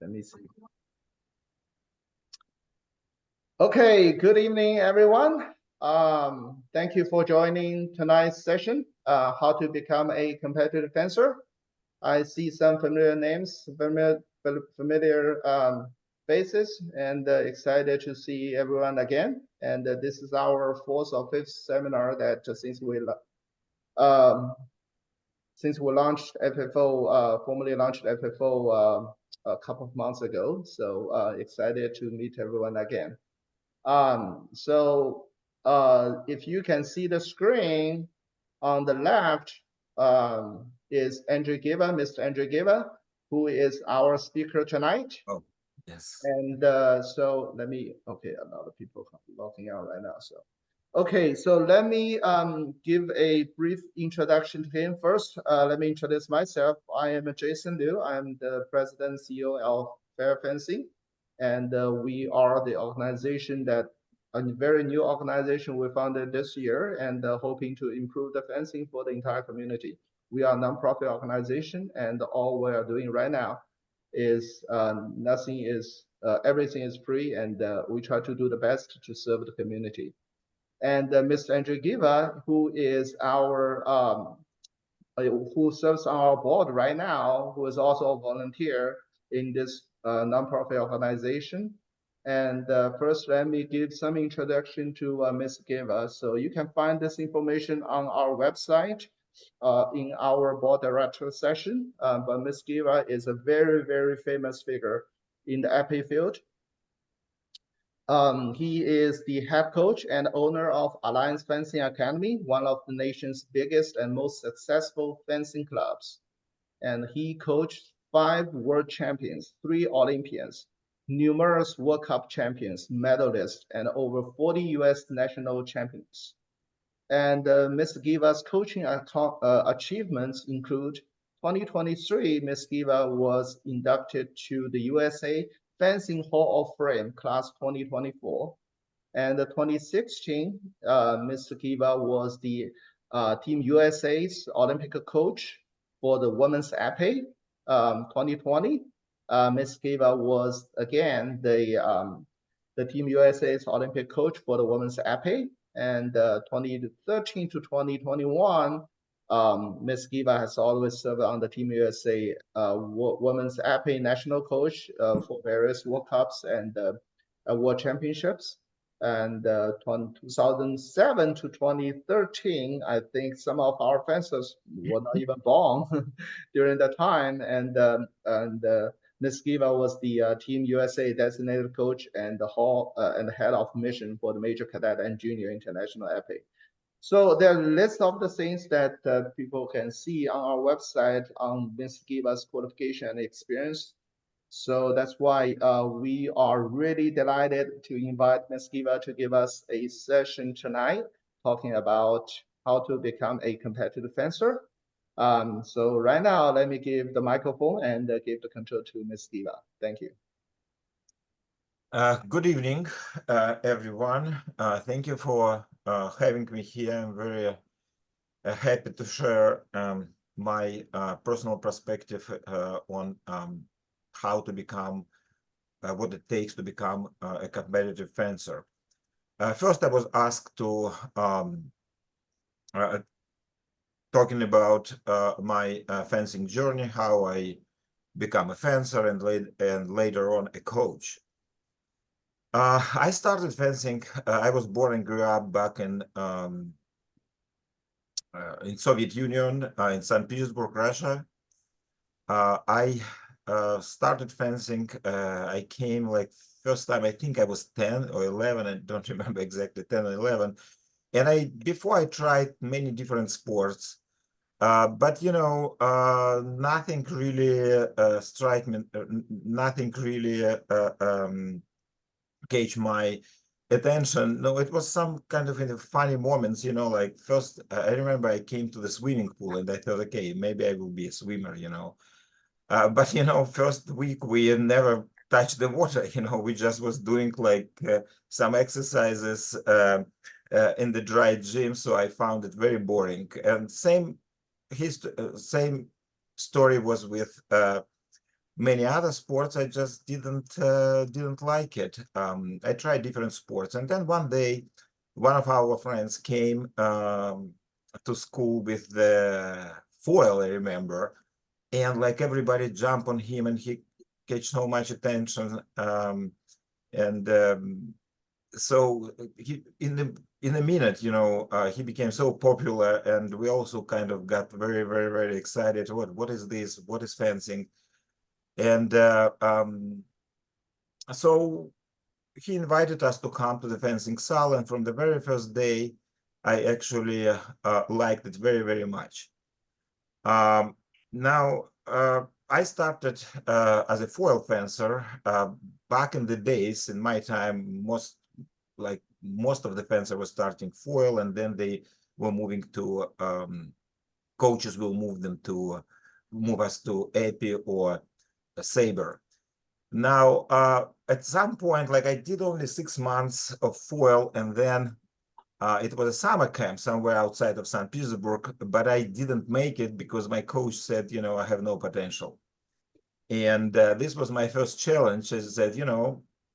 Let me see. Okay, good evening, everyone. Thank you for joining tonight's session, how to become a competitive fencer. I see some familiar names, familiar faces, and excited to see everyone again. And this is our fourth or fifth seminar that since we launched FFO, formally launched FFO a couple of months ago. So excited to meet everyone again. If you can see the screen on the left is Andrew Geva, Mr. Andrew Geva, who is our speaker tonight. Oh, yes. And so let me, okay, a lot of people logging out right now. So, okay, so let me give a brief introduction to him first. Let me introduce myself. I am Jason Liu. I'm the president and CEO of Fair Fencing. And we are the organization that, a very new organization we founded this year and hoping to improve the fencing for the entire community. We are a nonprofit organization and all we are doing right now is everything is free, and we try to do the best to serve the community. And Mr. Andrew Giva, who is who serves on our board right now, who is also a volunteer in this nonprofit organization. And first, let me give some introduction to Ms. Geva. So you can find this information on our website in our board director session. But Ms. Geva is a very, very famous figure in the AP field. He is the head coach and owner of Alliance Fencing Academy, one of the nation's biggest and most successful fencing clubs. And he coached 5 world champions, 3 Olympians, numerous World Cup champions, medalists, and over 40 US national champions. And Ms. Giva's coaching achievements include 2023, Ms. Geva was inducted to the USA Fencing Hall of Fame Class 2024. And 2016, Ms. Geva was the Team USA's Olympic coach for the women's épée. 2020, Ms. Geva was again the Team USA's Olympic coach for the women's épée. And 2013 to 2021, Ms. Geva has always served on the Team USA Women's épée national coach for various World Cups and World Championships. And 2007 to 2013, I think some of our fencers were not even born during that time. And Ms. Geva was the Team USA designated coach and the head of mission for the major cadet and junior international épée. So there are lists of the things that people can see on our website on Ms. Geva's qualification and experience. So that's why we are really delighted to invite Ms. Geva to give us a session tonight talking about how to become a competitive fencer. So right now, let me give the microphone and give the control to Ms. Geva. Thank you. Good evening, everyone. Thank you for having me here. I'm very happy to share my personal perspective on how to become, what it takes to become a competitive fencer. First, I was asked to talking about my fencing journey, how I become a fencer and later on a coach. I started fencing. I was born and grew up back in Soviet Union, in St. Petersburg, Russia. I started fencing. I came like first time, I think I was 10 or 11. I don't remember exactly, 10 or 11. And before I tried many different sports, but you know, nothing really struck me, nothing really catch my attention. No, it was some kind of funny moments, you know, like first, I remember I came to the swimming pool and I thought, okay, maybe I will be a swimmer, you know. But, you know, first week we never touched the water, you know, we just was doing like some exercises in the dry gym. So I found it very boring. And same story was with many other sports, I just didn't like it. I tried different sports, and then one day, one of our friends came to school with the foil, I remember, and like everybody jumped on him, and he catch so much attention. And so he in a minute, he became so popular, and we also kind of got very, very, very excited. What is this? What is fencing? And so he invited us to come to the fencing sal, and from the very first day, I actually liked it very, very much. Now, I started as a foil fencer back in the days. In my time, most of the fencers were starting foil, and then they were moving to coaches will move us to epi or a saber. Now, at some point, like I did only 6 months of foil, and then it was a summer camp somewhere outside of St. Petersburg, but I didn't make it because my coach said, I have no potential. And this was my first challenge. He said,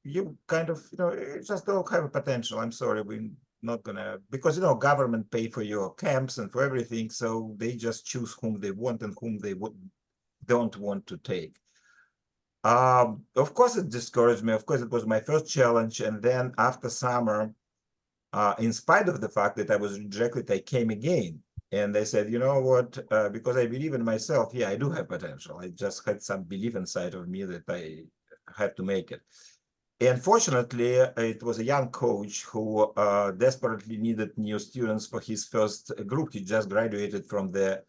you kind of, you just don't have a potential. I'm sorry, we're not gonna, because, government pay for your camps and for everything. So they just choose whom they want and whom they don't want to take. Of course, it discouraged me. Of course, it was my first challenge. And then after summer, in spite of the fact that I was rejected, I came again. And they said, you know what, because I believe in myself, yeah, I do have potential. I just had some belief inside of me that I had to make it. And fortunately, it was a young coach who desperately needed new students for his first group. He just graduated from the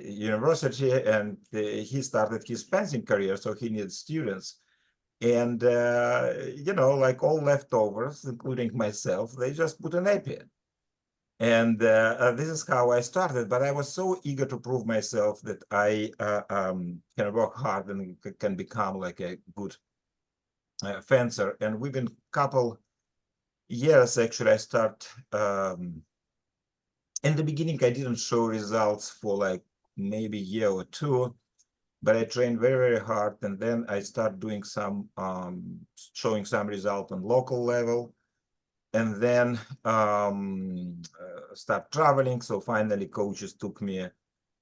university, and he started his fencing career, so he needed students. And, like all leftovers, including myself, they just put an epi in. And this is how I started. But I was so eager to prove myself that I can work hard and can become like a good fencer. And within a couple years, actually, I start. In the beginning, I didn't show results for like maybe a year or two, but I trained very, very hard, and then I start doing some showing some result on local level, and then start traveling. So finally, coaches took me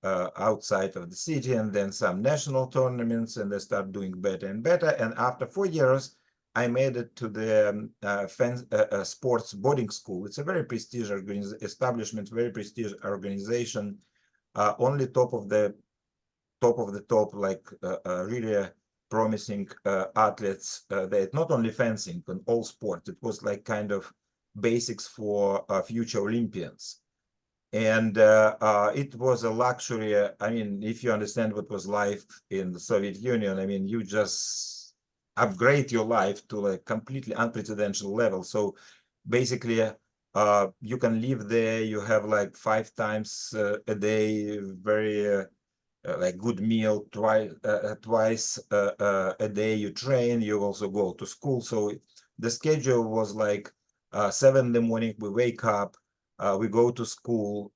outside of the city, and then some national tournaments, and I start doing better and better. And after 4 years, I made it to the sports boarding school. It's a very prestigious establishment, very prestigious organization, only top of the top, like really promising athletes. That not only fencing, but all sports. It was like kind of basics for future Olympians. And it was a luxury. I mean, if you understand what was life in the Soviet Union, I mean, you just upgrade your life to a completely unprecedented level. So basically, you can live there. You have like 5 times a day, very like good meal twice a day. You train. You also go to school. So the schedule was like 7 in the morning. We wake up. We go to school,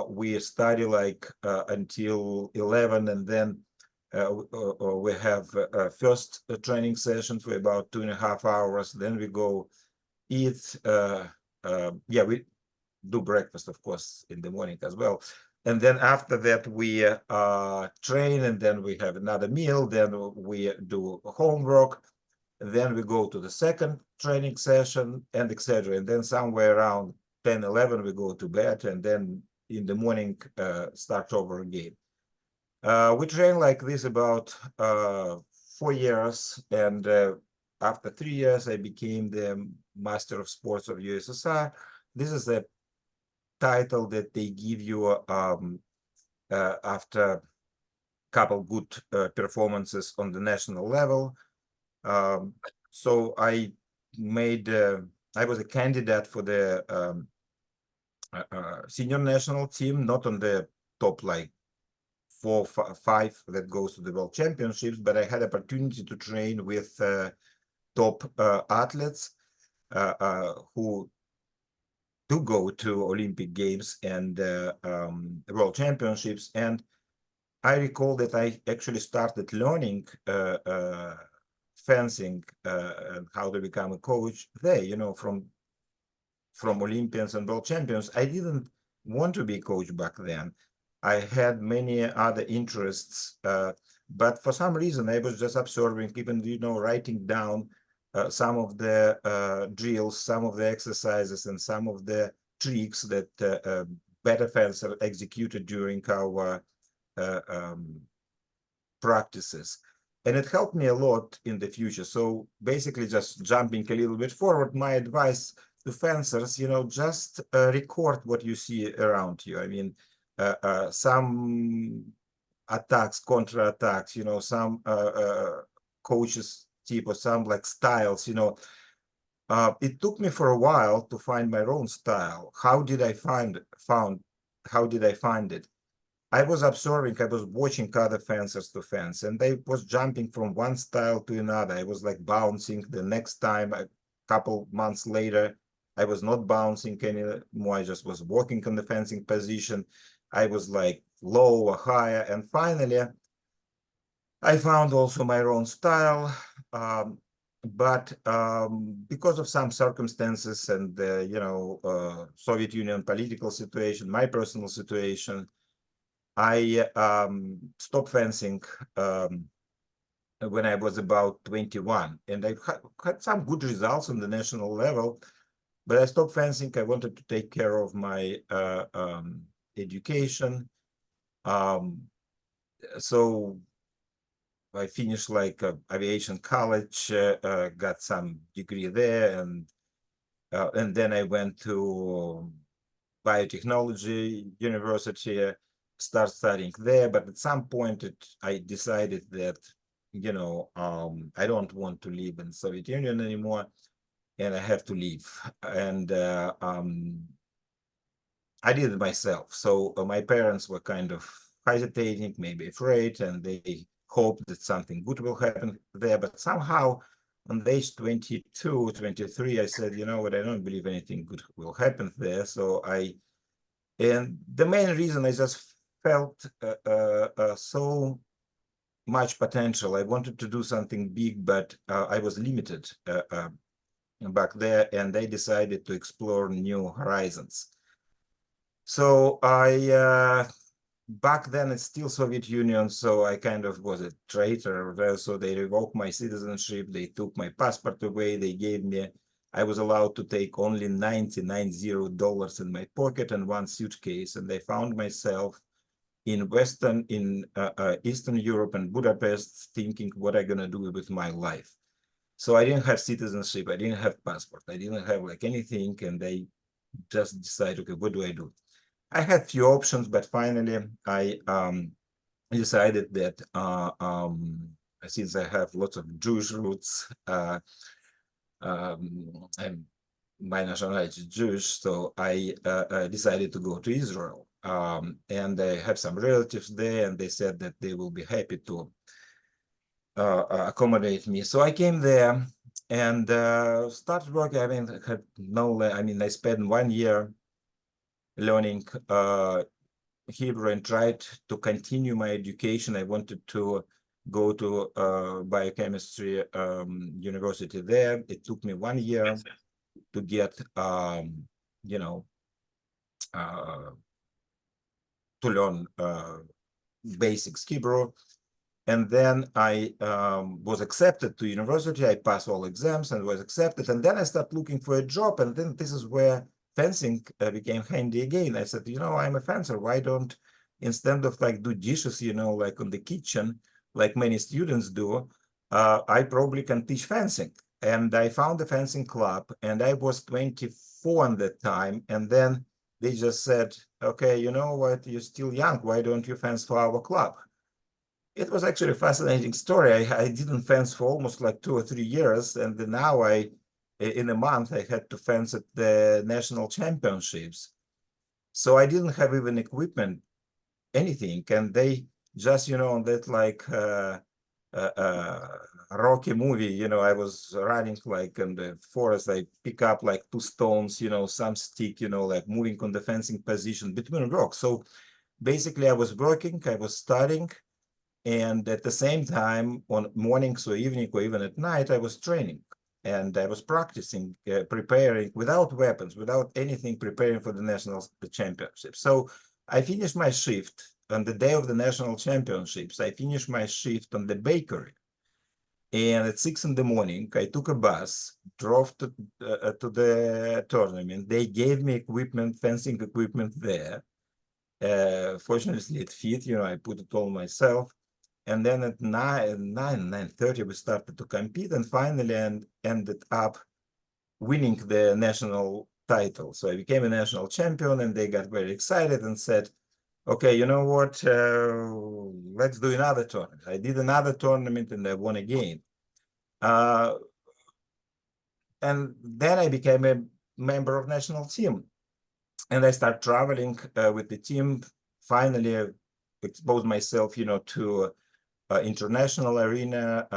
we study like until 11, and then we have first training session for about 2.5 hours. Then we go eat. Yeah, we do breakfast, of course, in the morning as well. And then after that, we train, and then we have another meal. Then we do homework. Then we go to the second training session, and etc. And then somewhere around 10, 11, we go to bed, and then in the morning start over again. We train like this about 4 years, and after 3 years, I became the Master of Sports of USSR. This is a title that they give you after a couple good performances on the national level. So I was a candidate for the senior national team, not on the top like 4, 5 that goes to the World Championships, but I had opportunity to train with top athletes who do go to Olympic Games and World Championships. And I recall that I actually started learning fencing and how to become a coach there, from Olympians and world champions. I didn't want to be a coach back then. I had many other interests, but for some reason I was just observing, even writing down some of the drills, some of the exercises, and some of the tricks that better fencers executed during our practices. And it helped me a lot in the future. So basically, just jumping a little bit forward, my advice to fencers, just record what you see around you. I mean, some attacks, contra attacks, some coaches tip or some like styles, it took me for a while to find my own style. How did I find it? I was observing, I was watching other fencers to fence, and they was jumping from one style to another. I was like bouncing. The next time, a couple months later, I was not bouncing anymore. I just was walking in the fencing position. I was like low or higher. And finally, I found also my own style. But because of some circumstances and Soviet Union political situation, my personal situation, I stopped fencing when I was about 21, and I had some good results on the national level, but I stopped fencing. I wanted to take care of my education. So I finished like aviation college, got some degree there, and then I went to biotechnology university, start studying there. But at some point, I decided that, I don't want to live in Soviet Union anymore, and I have to leave. And I did it myself. So my parents were kind of hesitating, maybe afraid, and they hoped that something good will happen there. But somehow, on the age 22, 23, I said, you know what, I don't believe anything good will happen there. And the main reason, I just felt so much potential. I wanted to do something big, but I was limited back there, and I decided to explore new horizons. So back then it's still Soviet Union, so I kind of was a traitor there. So they revoked my citizenship, they took my passport away, I was allowed to take only $99 in my pocket and one suitcase, and I found myself in Eastern Europe and Budapest, thinking what I'm gonna do with my life. So I didn't have citizenship, I didn't have passport, I didn't have like anything, and I just decided, okay, what do I do? I had few options, but finally I decided that since I have lots of Jewish roots, and my nationality is Jewish, so I decided to go to Israel. And I have some relatives there, and they said that they will be happy to accommodate me. So I came there and started working. I spent 1 year learning Hebrew and tried to continue my education. I wanted to go to biochemistry university there. It took me 1 year to get, to learn basics Hebrew. And then I was accepted to university. I passed all exams and was accepted. And then I started looking for a job. And then this is where fencing became handy again. I said, I'm a fencer. Why don't, instead of like do dishes, like on the kitchen, like many students do, I probably can teach fencing. And I found a fencing club, and I was 24 at that time. And then they just said, okay, you know what, you're still young. Why don't you fence for our club? It was actually a fascinating story. I didn't fence for almost like 2 or 3 years, and then now in a month, I had to fence at the national championships. So I didn't have even equipment, anything, and they just, on that like Rocky movie, I was running like in the forest. I pick up like 2 stones, some stick, like moving on the fencing position between rocks. So basically I was working, I was studying, and at the same time, on mornings or evening or even at night, I was training and I was practicing, preparing without weapons, without anything, preparing for the national championship. So I finished my shift on the day of the national championships. I finished my shift on the bakery. And at 6 in the morning, I took a bus, drove to the tournament. They gave me equipment, fencing equipment there. Fortunately, it fit, I put it all myself. And then at 9:30, we started to compete and finally ended up winning the national title. So I became a national champion and they got very excited and said, okay, you know what, let's do another tournament. I did another tournament and I won again. And then I became a member of national team. And I started traveling with the team. Finally, I exposed myself, to international arena.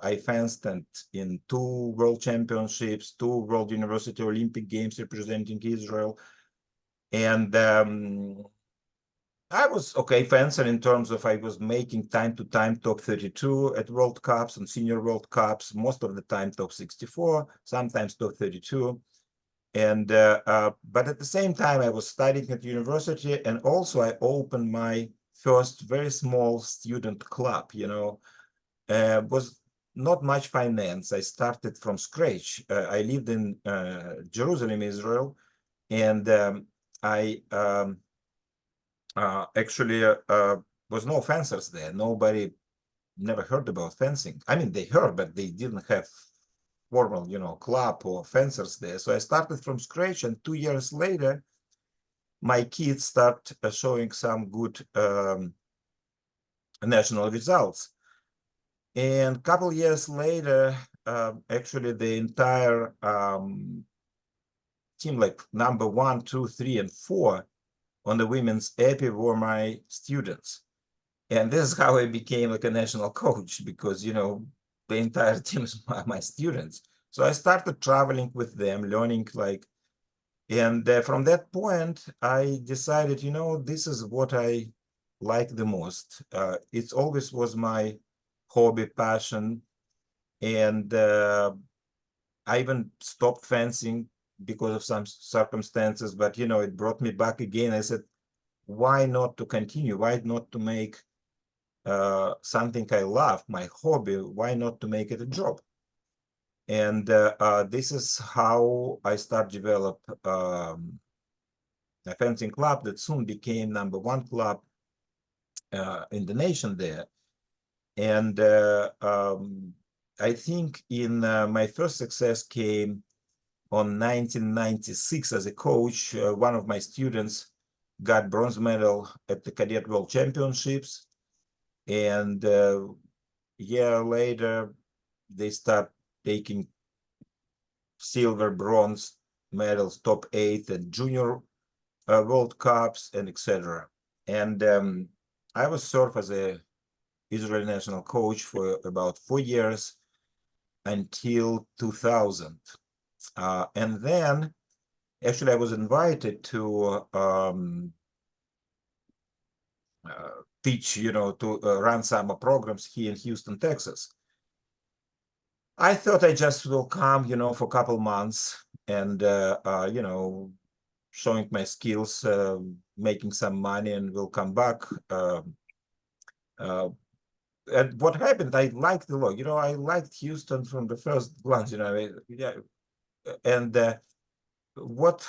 I fenced in 2 world championships, 2 world university Olympic games representing Israel. And I was okay fencer in terms of I was making time to time top 32 at World Cups and senior World Cups, most of the time top 64, sometimes top 32. And but at the same time, I was studying at university, and also I opened my first very small student club. Was not much finance. I started from scratch. I lived in Jerusalem, Israel, and I actually was no fencers there. Nobody never heard about fencing. I mean, they heard, but they didn't have formal, club or fencers there. So I started from scratch, and 2 years later, my kids start showing some good national results. And a couple years later, actually the entire team, like number 1, 2, 3, and 4 on the women's epi were my students. And this is how I became like a national coach, because, the entire team is my students. So I started traveling with them, learning and from that point, I decided, this is what I like the most. It always was my hobby, passion. And I even stopped fencing because of some circumstances, but, it brought me back again. I said, why not to continue? Why not to make something I love, my hobby, why not to make it a job? And this is how I start develop a fencing club that soon became number 1 club in the nation there. And I think in my first success came on 1996 as a coach. One of my students got bronze medal at the Cadet World Championships. And a year later, they start taking silver, bronze medals, top 8 at junior World Cups, and etc. And I was served as a Israeli national coach for about 4 years until 2000. And then, actually, I was invited to teach, to run summer programs here in Houston, Texas. I thought I just will come, for a couple months and, showing my skills, making some money, and will come back. And what happened, I liked a lot. I liked Houston from the first glance, yeah. And what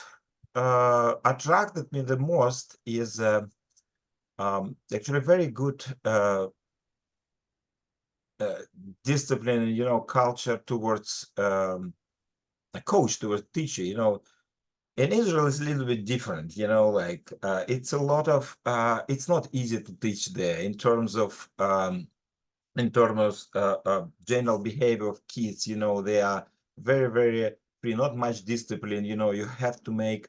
attracted me the most is actually very good discipline, culture towards a coach, towards teacher. In Israel, it's a little bit different, it's a lot of, it's not easy to teach there in terms of general behavior of kids. They are very, very free, not much discipline. You have to make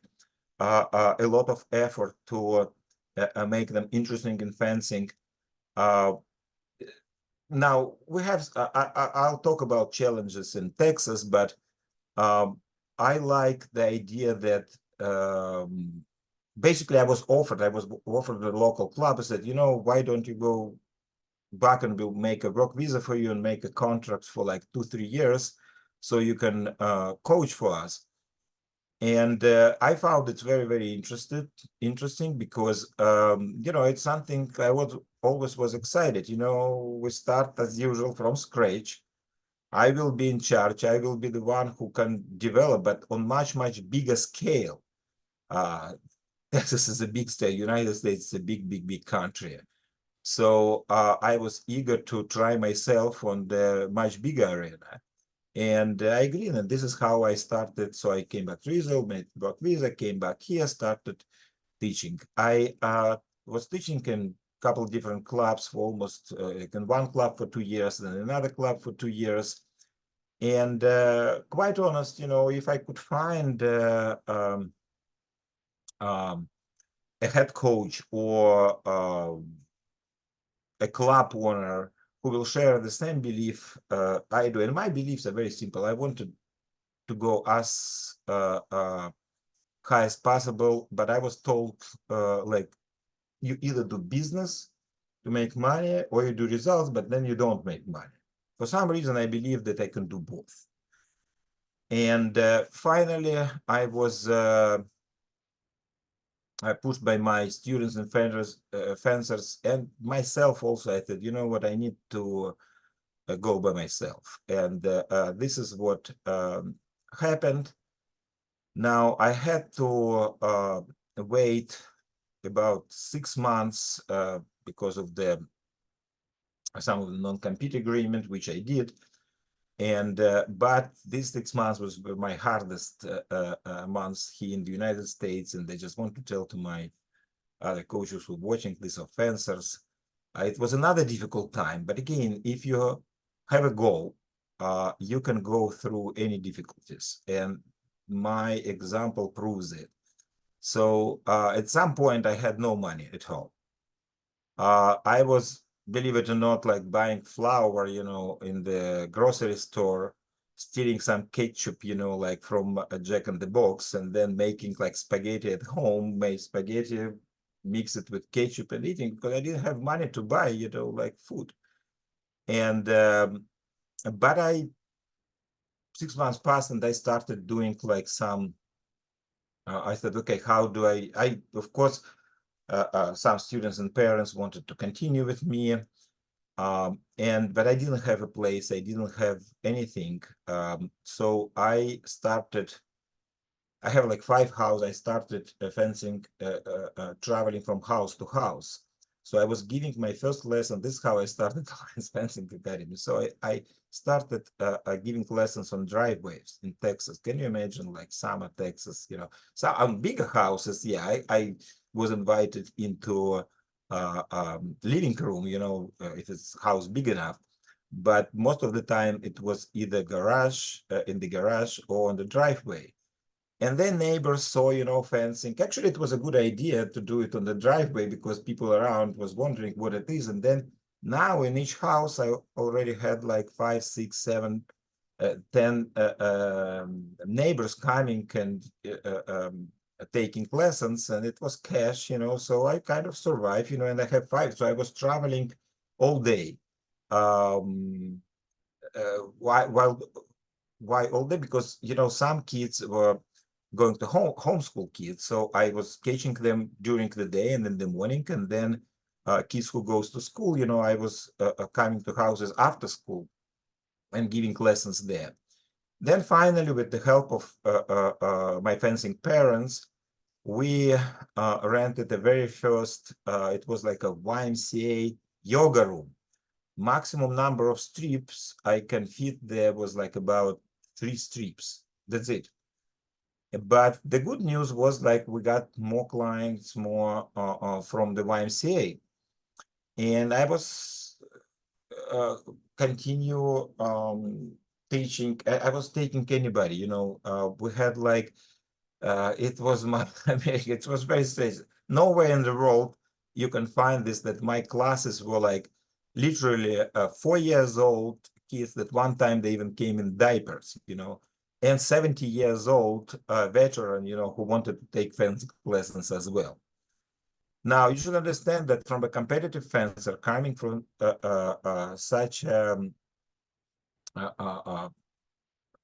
a lot of effort to make them interesting in fencing. Now we have, I'll talk about challenges in Texas, but I like the idea that basically I was offered a local club. I said, why don't you go back and we'll make a work visa for you and make a contract for like 2-3 years so you can coach for us. And I found it very, very interesting because it's something I always was excited. We start as usual from scratch. I will be in charge. I will be the one who can develop, but on much, much bigger scale. Texas is a big state. United States is a big, big, big country. So I was eager to try myself on the much bigger arena. And I agree, and this is how I started. So I came back to Israel, made work visa, came back here, started teaching. I was teaching in a couple of different clubs for almost, in one club for 2 years, then another club for 2 years. And quite honest, if I could find a head coach or a club owner who will share the same belief I do, and my beliefs are very simple. I wanted to go as high as possible, but I was told like you either do business to make money or you do results, but then you don't make money. For some reason, I believe that I can do both. And finally, I was pushed by my students and fencers and myself also. I said, you know what, I need to go by myself. And this is what happened. Now, I had to wait about 6 months because of some of the non-compete agreement, which I did. And but these 6 months was my hardest months here in the United States. And I just want to tell to my other coaches who are watching this, offenders, it was another difficult time. But again, if you have a goal, you can go through any difficulties. And my example proves it. So at some point, I had no money at home. I was, believe it or not, like buying flour, in the grocery store, stealing some ketchup, like from a Jack in the Box, and then making like spaghetti at home, made spaghetti, mix it with ketchup and eating because I didn't have money to buy, like food. And but 6 months passed and I started doing like some. I said, okay, how do I of course, some students and parents wanted to continue with me. But I didn't have a place, I didn't have anything. So I have like 5 houses. I started fencing, traveling from house to house. So I was giving my first lesson. This is how I started fencing academy. So I started giving lessons on driveways in Texas. Can you imagine, like summer Texas? So on bigger houses, yeah, I was invited into living room. If it's house big enough. But most of the time, it was either garage, in the garage, or on the driveway. And then neighbors saw, fencing. Actually, it was a good idea to do it on the driveway because people around was wondering what it is. And then now in each house, I already had like 5, 6, 7, 10 neighbors coming and taking lessons, and it was cash, so I kind of survived, and I have 5. So I was traveling all day. Why all day? Because, some kids were going to homeschool kids. So I was catching them during the day and in the morning. And then kids who goes to school, I was coming to houses after school and giving lessons there. Then finally, with the help of my fencing parents, we rented the very first, it was like a YMCA yoga room. Maximum number of strips I can fit there was like about 3 strips. That's it. But the good news was like we got more clients, more from the YMCA, and I was continue teaching. I was taking anybody, we had like it was my it was very strange. Nowhere in the world you can find this, that my classes were like literally 4 years old kids that one time they even came in diapers, and 70 years old veteran, who wanted to take fencing lessons as well. Now, you should understand that from a competitive fencer coming from such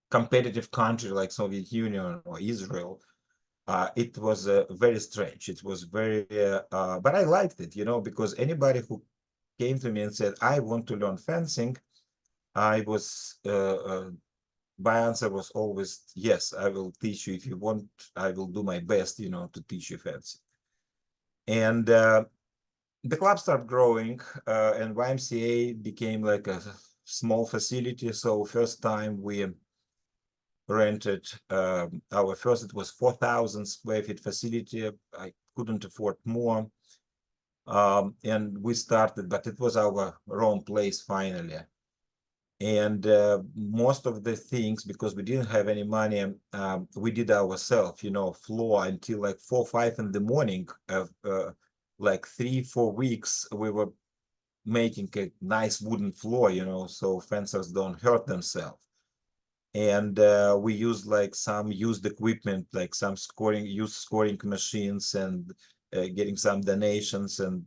competitive country like Soviet Union or Israel, it was very strange. It was very, but I liked it, because anybody who came to me and said, I want to learn fencing, I was, my answer was always, yes, I will teach you. If you want, I will do my best, to teach you fencing. And the club started growing, and YMCA became like a small facility. So first time we rented our first, it was 4,000 square feet facility. I couldn't afford more. And we started, but it was our own place finally. And most of the things, because we didn't have any money, we did ourselves, floor until like 4, 5 in the morning. Like 3, 4 weeks, we were making a nice wooden floor, so fencers don't hurt themselves. And we used like some used equipment, like some used scoring machines, and getting some donations, and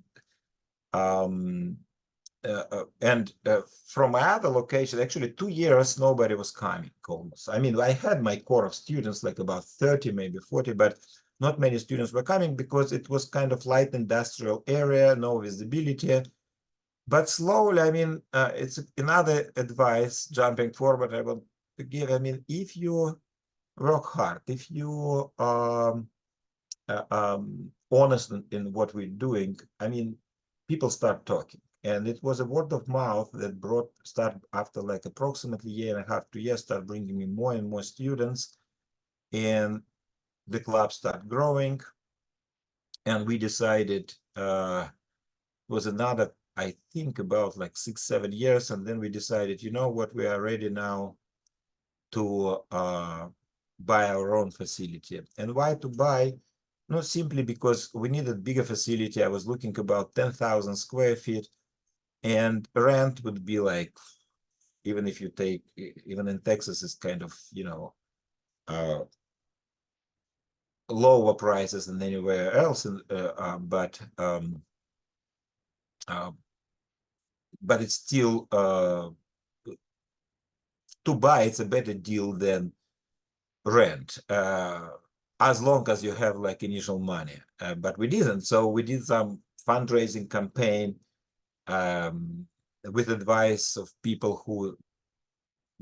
from my other location, actually 2 years, nobody was coming almost. I mean, I had my core of students, like about 30, maybe 40, but not many students were coming because it was kind of light industrial area, no visibility. But slowly, I mean, it's another advice, jumping forward, I want to give. I mean, if you work hard, if you honest in what we're doing, I mean, people start talking. And it was a word of mouth that start after like approximately 1.5 to 2 years, start bringing me more and more students. And the club started growing. And we decided, was another, I think about like 6, 7 years. And then we decided, you know what, we are ready now to buy our own facility. And why to buy? Not simply because we needed bigger facility. I was looking about 10,000 square feet, and rent would be like, even if you take, even in Texas, it's kind of, lower prices than anywhere else. But it's still, to buy, it's a better deal than rent, as long as you have like initial money. But we didn't. So we did some fundraising campaign with advice of people who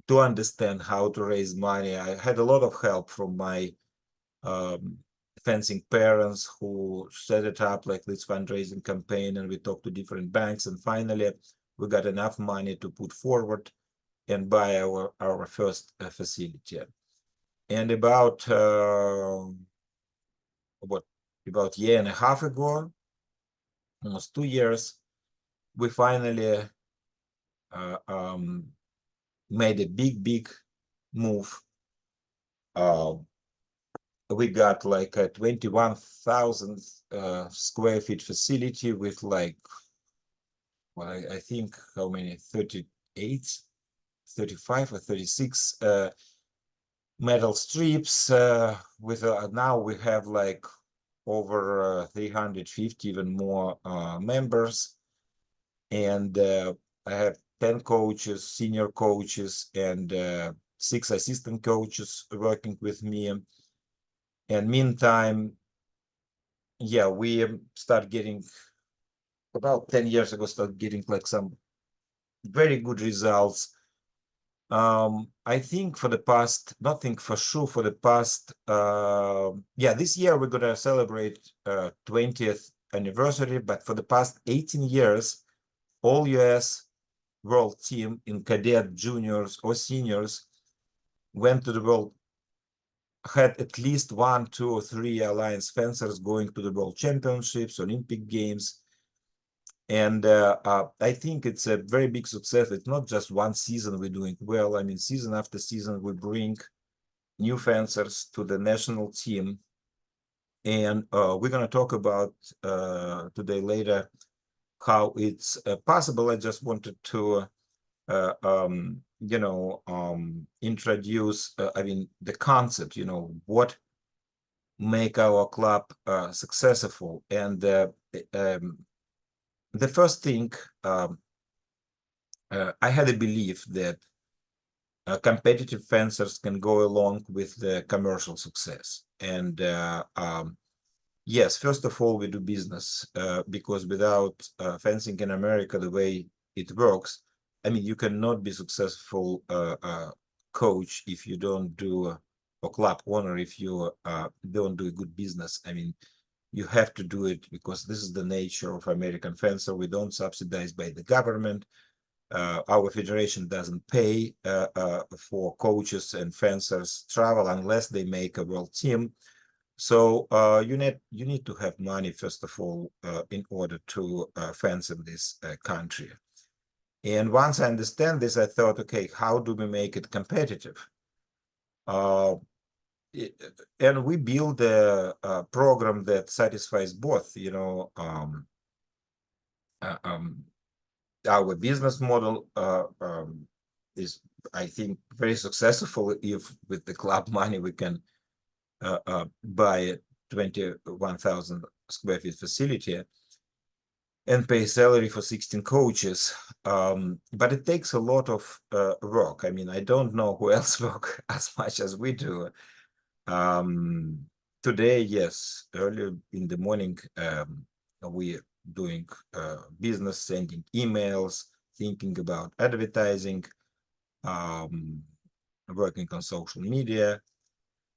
to understand how to raise money. I had a lot of help from my fencing parents who set it up like this fundraising campaign, and we talked to different banks, and finally we got enough money to put forward and buy our first facility. And about 1.5 years ago, almost 2 years, we finally made a big move. We got like a 21,000 square feet facility with like, well, I think how many, 38, 35 or 36 metal strips. With now we have like over 350, even more members. And I have 10 coaches, senior coaches, and 6 assistant coaches working with me. And meantime, yeah, we start getting, about 10 years ago, start getting like some very good results. I think for the past, not think for sure, for the past, yeah, this year we're gonna celebrate 20th anniversary, but for the past 18 years, all US world team in cadet, juniors, or seniors went to the world, had at least 1, 2, or 3 alliance fencers going to the world championships, Olympic games. And I think it's a very big success. It's not just one season we're doing well. I mean, season after season, we bring new fencers to the national team. And we're going to talk about today later how it's possible. I just wanted to introduce, the concept, what make our club successful. And the first thing, I had a belief that competitive fencers can go along with the commercial success. And yes, first of all, we do business because without fencing in America, the way it works, you cannot be successful coach if you don't do, or club owner if you don't do a good business. You have to do it because this is the nature of American fencer. We don't subsidize by the government. Our federation doesn't pay for coaches and fencers travel unless they make a world team. So you need to have money, first of all, in order to fence in this country. And once I understand this, I thought, okay, how do we make it competitive? And we build a program that satisfies both, our business model is, I think, very successful. If with the club money we can buy a 21,000 square feet facility and pay salary for 16 coaches, but it takes a lot of work. I don't know who else work as much as we do. Today, yes, early in the morning, we doing business, sending emails, thinking about advertising, working on social media,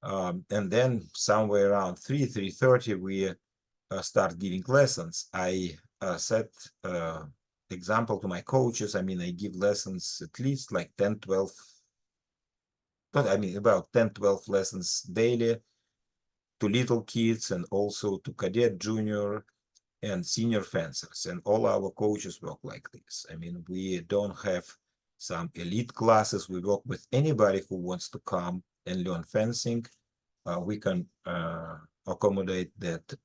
and then somewhere around 3:30 we start giving lessons. I set example to my coaches. I give lessons at least like 10 12, but about 10 12 lessons daily to little kids and also to cadet, junior, and senior fencers. And all our coaches work like this. We don't have some elite classes. We work with anybody who wants to come and learn fencing. We can accommodate that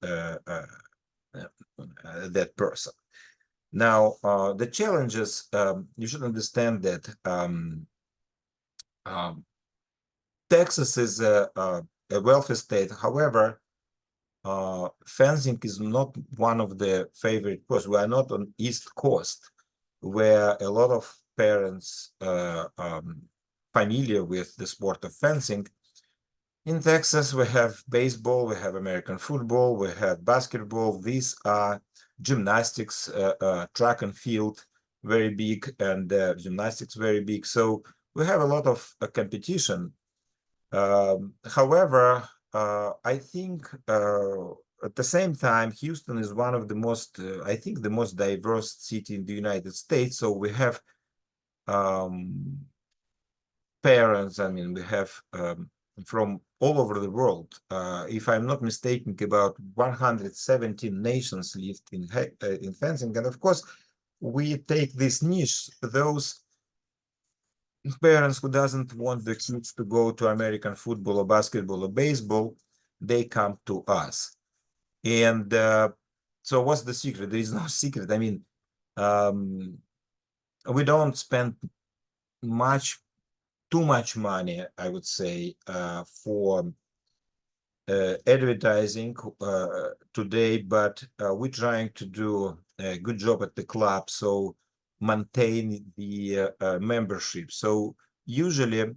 person. Now, the challenges, you should understand that Texas is a wealthy state. However, fencing is not one of the favorite coasts. We are not on East Coast, where a lot of parents familiar with the sport of fencing. In Texas, we have baseball, we have American football, we have basketball. These are gymnastics, track and field, very big, and gymnastics very big. So we have a lot of competition. However, I think at the same time, Houston is one of the most, I think, the most diverse city in the United States. So we have parents, we have from all over the world. If I'm not mistaken, about 117 nations lived in fencing. And of course, we take this niche, those parents who doesn't want the kids to go to American football or basketball or baseball, they come to us. And so what's the secret? There is no secret. We don't spend too much money, I would say, for advertising today, but we're trying to do a good job at the club, so maintain the membership. So usually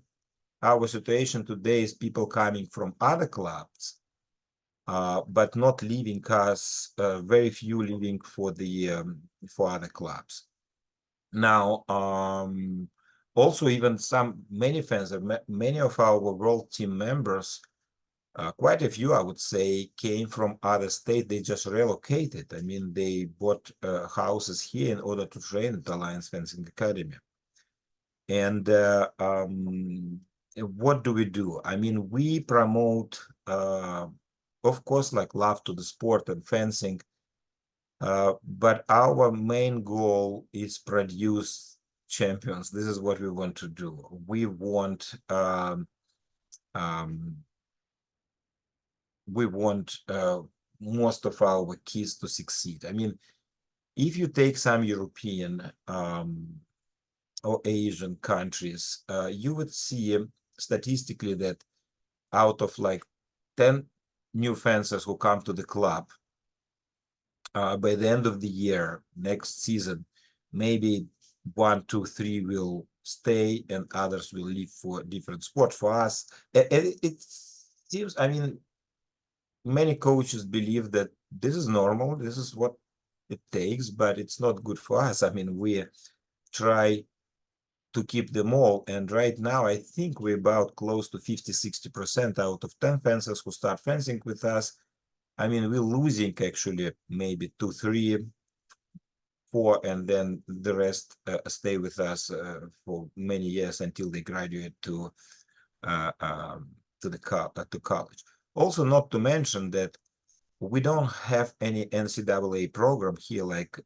our situation today is people coming from other clubs, but not leaving us, very few leaving for for other clubs. Now, also even many fans, many of our world team members, quite a few, I would say, came from other states. They just relocated. They bought houses here in order to train at Alliance Fencing Academy. And what do? We promote, of course, like love to the sport and fencing, but our main goal is produce champions. This is what we want to do. We want most of our kids to succeed. If you take some European or Asian countries, you would see statistically that out of like 10 new fencers who come to the club, by the end of the year, next season, maybe 1, 2, 3 will stay and others will leave for different sport. For us, it seems, I mean, many coaches believe that this is normal, this is what it takes, but it's not good for us. I mean, we try to keep them all. And right now, I think we're about close to 50-60% out of 10 fencers who start fencing with us. I mean, we're losing actually maybe 2, 3, 4, and then the rest stay with us for many years until they graduate to to college. Also, not to mention that we don't have any NCAA program here like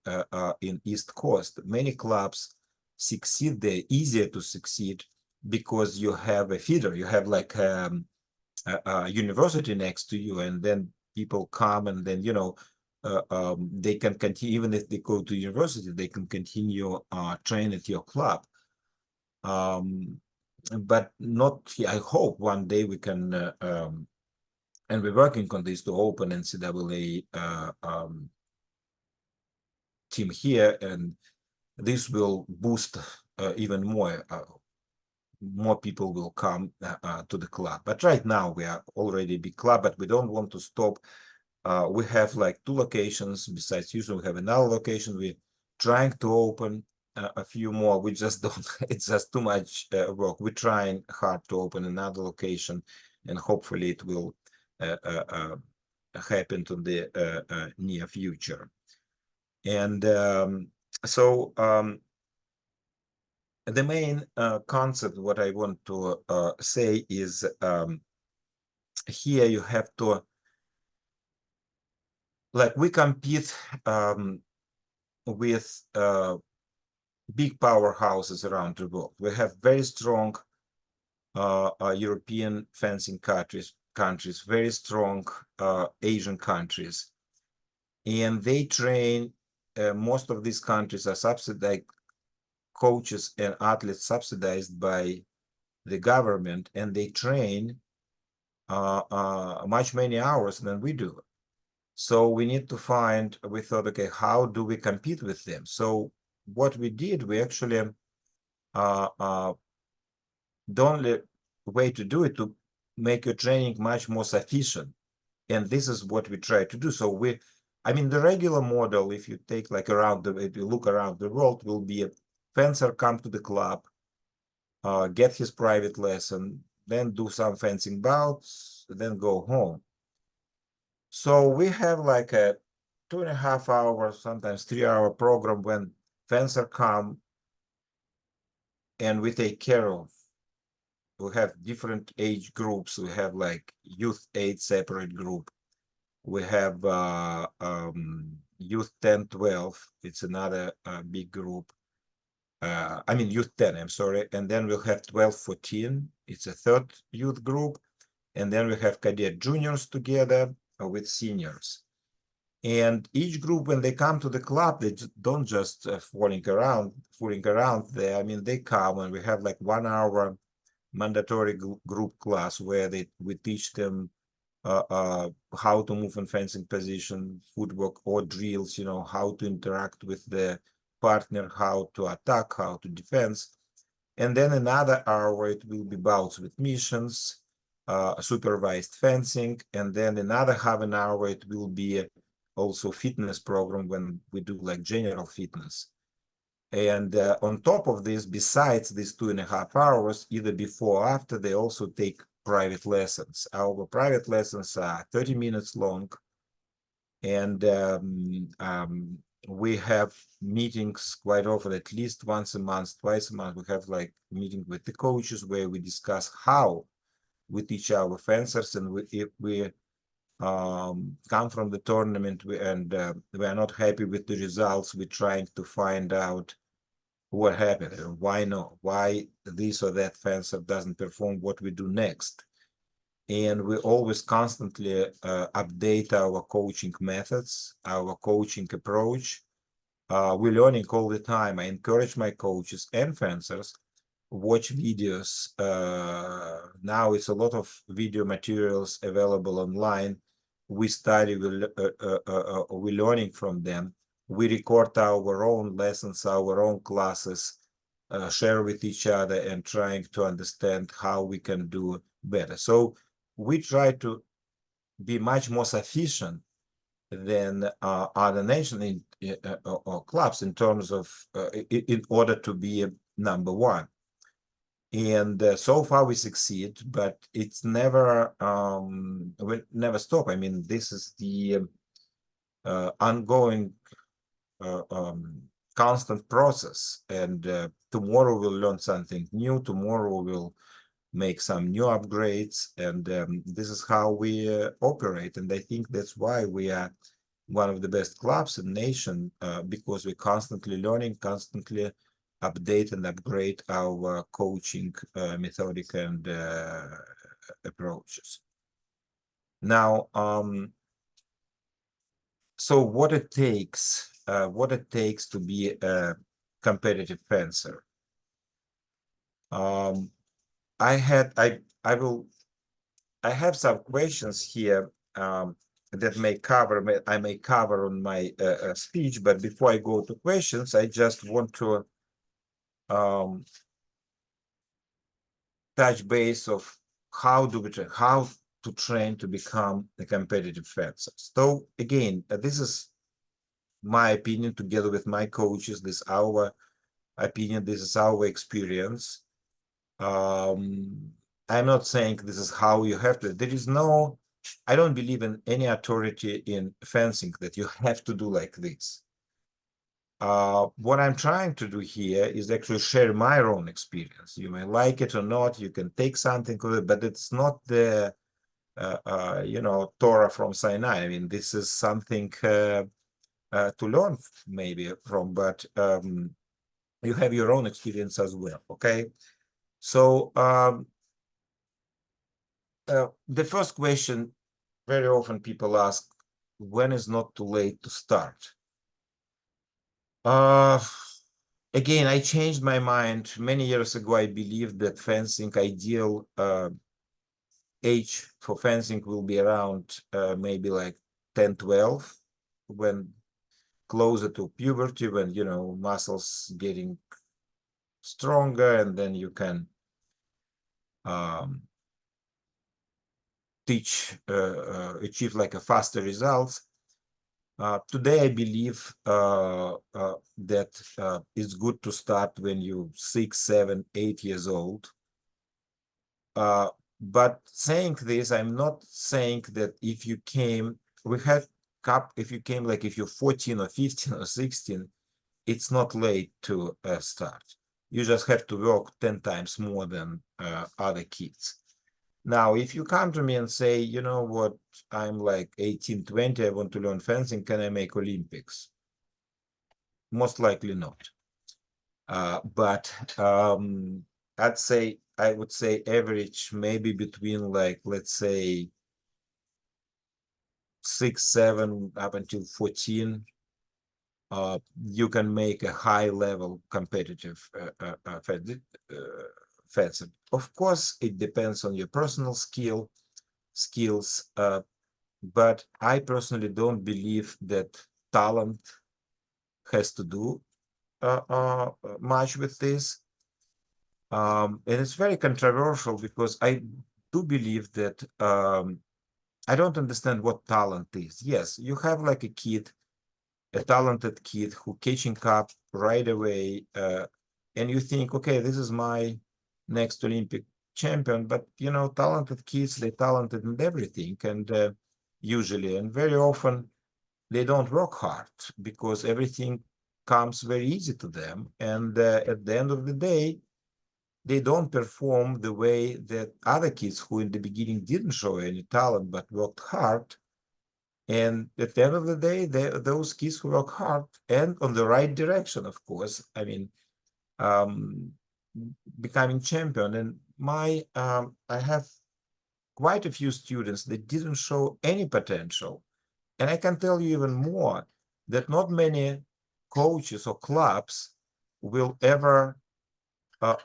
in East Coast. Many clubs succeed, they're easier to succeed because you have a feeder, you have like a university next to you, and then people come and then, you know, they can continue, even if they go to university, they can continue train at your club. But not, I hope one day we can and we're working on this to open NCAA team here, and this will boost even more. More people will come to the club. But right now we are already a big club, but we don't want to stop. We have like 2 locations besides Houston. We have another location. We're trying to open a few more. We just don't. It's just too much work. We're trying hard to open another location, and hopefully it will happen to the near future. And so the main concept, what I want to say is here you have to, like, we compete with big powerhouses around the world. We have very strong European fencing countries, very strong Asian countries, and they train. Most of these countries are subsidized, coaches and athletes subsidized by the government, and they train much many hours than we do. So we need to find, we thought, okay, how do we compete with them? So what we did, we actually the only way to do it to make your training much more sufficient, and this is what we try to do. So we, I mean, the regular model, if you take like around the, if you look around the world, will be a fencer come to the club, get his private lesson, then do some fencing bouts, then go home. So we have like a 2.5 hours, sometimes 3-hour program when fencer come and we take care of. We have different age groups. We have like youth 8 separate group. We have youth 10, 12. It's another big group. I mean, youth 10, I'm sorry. And then we'll have 12, 14. It's a third youth group. And then we have cadet juniors together with seniors. And each group, when they come to the club, they don't just fooling around. There, I mean, they come and we have like 1 hour mandatory group class where we teach them how to move in fencing position, footwork or drills, you know, how to interact with the partner, how to attack, how to defend. And then another hour, it will be bouts with missions, supervised fencing. And then another half an hour, it will be also fitness program when we do like general fitness. And on top of this, besides these 2.5 hours, either before or after, they also take private lessons. Our private lessons are 30 minutes long. And we have meetings quite often, at least once a month, twice a month. We have like meeting with the coaches where we discuss how we teach our fencers, and if we come from the tournament and we are not happy with the results, we're trying to find out what happened and why not, why this or that fencer doesn't perform what we do next. And we always constantly update our coaching methods, our coaching approach, We're learning all the time. I encourage my coaches and fencers watch videos. Now it's a lot of video materials available online. We study, we're learning from them. We record our own lessons, our own classes, share with each other and trying to understand how we can do better. So we try to be much more sufficient than other nations or clubs in terms of in order to be number one. And so far we succeed, but it's never we never stop. I mean, this is the ongoing constant process, and tomorrow we'll learn something new. Tomorrow we'll make some new upgrades, and this is how we operate. And I think that's why we are one of the best clubs in the nation, because we're constantly learning, constantly update and upgrade our coaching methodic and approaches. Now, so what it takes to be a competitive fencer. I have some questions here that I may cover on my speech, but before I go to questions, I just want to touch base of how to train to become a competitive fencer. So again, this is my opinion together with my coaches. This is our opinion. This is our experience. I'm not saying this is how you have to. There is no, I don't believe in any authority in fencing that you have to do like this. What I'm trying to do here is actually share my own experience. You may like it or not, you can take something of it, but it's not the, Torah from Sinai. I mean, this is something to learn maybe from, but you have your own experience as well, okay? So the first question very often people ask, when is not too late to start? Again, I changed my mind many years ago. I believed that fencing ideal age for fencing will be around maybe like 10, 12, when closer to puberty, when muscles getting stronger, and then you can achieve like a faster results. Today, I believe that it's good to start when you're 6, 7, 8 years old. But saying this, I'm not saying that if you came, if you came like if you're 14 or 15 or 16, it's not late to start. You just have to work 10 times more than other kids. Now, if you come to me and say, you know what, I'm like 18, 20, I want to learn fencing, can I make Olympics? Most likely not. But I would say average maybe between like, let's say 6, 7 up until 14, you can make a high level competitive fencing. Of course, it depends on your personal skills, but I personally don't believe that talent has to do much with this. And it's very controversial because I do believe that I don't understand what talent is. Yes, you have like a talented kid who catching up right away, and you think, okay, this is my next Olympic champion. But talented kids, they're talented in everything, and usually and very often they don't work hard because everything comes very easy to them. And at the end of the day, they don't perform the way that other kids who in the beginning didn't show any talent but worked hard. And at the end of the day, those kids who work hard and on the right direction, of course, I mean, becoming champion. And I have quite a few students that didn't show any potential. And I can tell you even more, that not many coaches or clubs will ever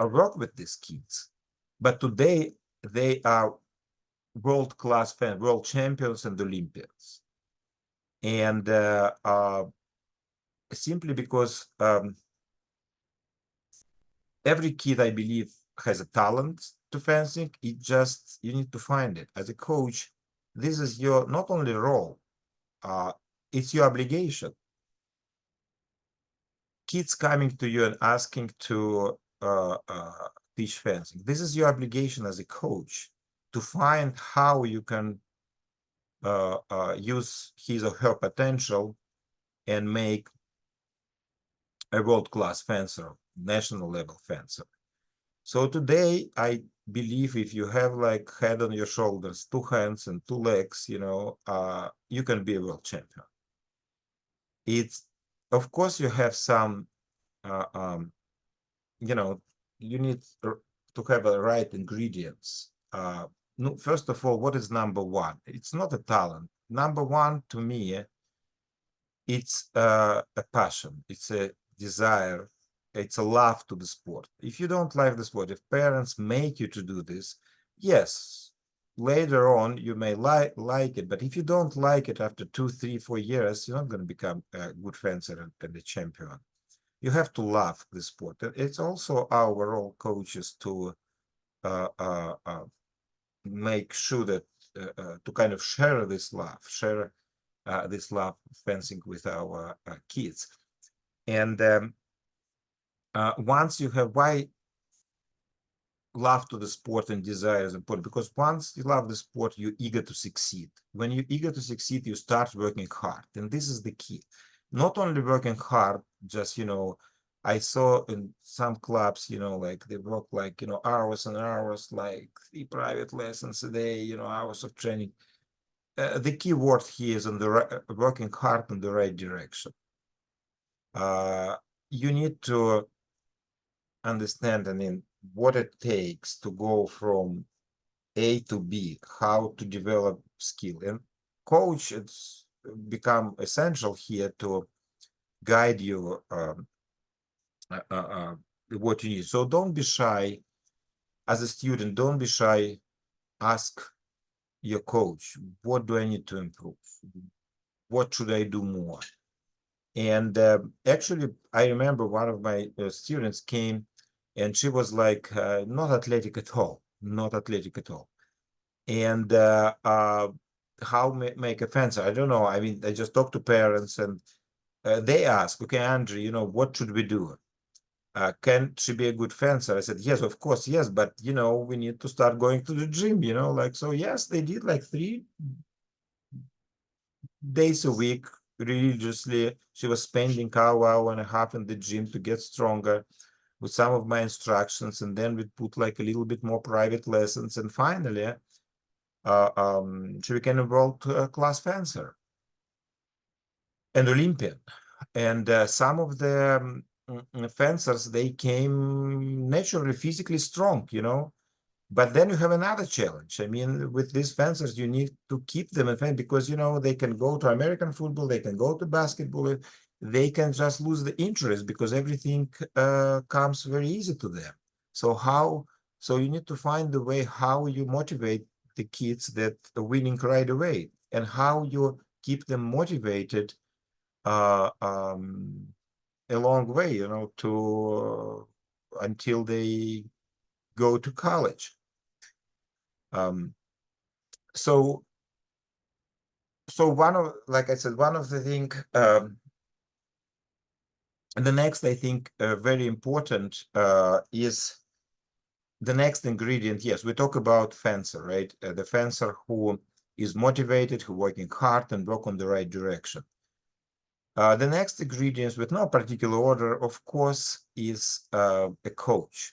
work with these kids. But today they are world-class fans, world champions and Olympians. And simply because every kid, I believe, has a talent to fencing. It just, you need to find it. As a coach, this is your not only role, it's your obligation. Kids coming to you and asking to teach fencing. This is your obligation as a coach to find how you can use his or her potential and make a world-class fencer, national level fencer. So today, I believe if you have like head on your shoulders, 2 hands and 2 legs, you can be a world champion. It's, of course, you have some, you need to have the right ingredients. No, first of all, what is number one? It's not a talent. Number one, to me, it's a passion. It's a desire. It's a love to the sport. If you don't like the sport, if parents make you to do this, yes, later on you may like it, but if you don't like it after 2, 3, 4 years, you're not going to become a good fencer and a champion. You have to love the sport. It's also our role, coaches, to make sure that to kind of share this love, this love fencing with our kids. And once you have, why love to the sport and desire is important? Because once you love the sport, you're eager to succeed. When you're eager to succeed, you start working hard. And this is the key. Not only working hard, just, I saw in some clubs, like they work like, hours and hours, like 3 private lessons a day, hours of training. The key word here is on the working hard in the right direction. You need to understand, what it takes to go from A to B, how to develop skill. And coach, it's become essential here to guide you what you need. So don't be shy as a student. Don't be shy. Ask your coach, what do I need to improve? What should I do more? And actually, I remember one of my students came, and she was like not athletic at all, not athletic at all. And how make a fencer? I don't know. I mean, I just talked to parents, and they ask, okay, Andrew, what should we do? Can she be a good fencer? I said, yes, of course, yes, but we need to start going to the gym, so yes, they did like 3 days a week religiously. She was spending hour and a half in the gym to get stronger with some of my instructions, and then we put like a little bit more private lessons, and finally she became a world-class fencer and Olympian. And some of the fencers, they came naturally physically strong, but then you have another challenge. I mean, with these fencers, you need to keep them in because, they can go to American football, they can go to basketball, they can just lose the interest because everything comes very easy to them. So you need to find the way how you motivate the kids that are winning right away, and how you keep them motivated a long way, to until they go to college. So like I said, one of the thing, and the next, I think, very important is the next ingredient. Yes, we talk about fencer, right? The fencer who is motivated, who working hard and work on the right direction. The next ingredients, with no particular order, of course, is a coach.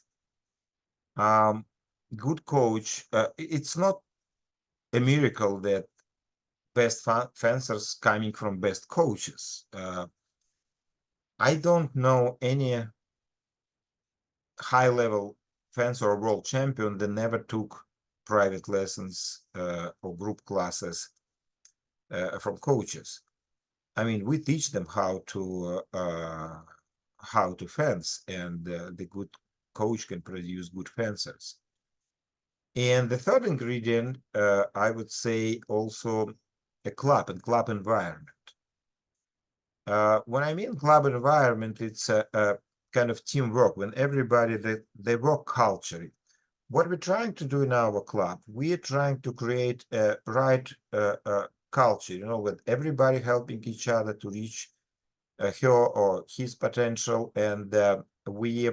Good coach, it's not a miracle that best fencers coming from best coaches. I don't know any high-level fencer or world champion that never took private lessons or group classes from coaches. I mean, we teach them how to fence, and the good coach can produce good fencers. And the third ingredient, I would say, also a club and club environment. When I mean club environment, it's a kind of teamwork, when everybody, the work culture. What we're trying to do in our club, we are trying to create a right culture, with everybody helping each other to reach her or his potential, and we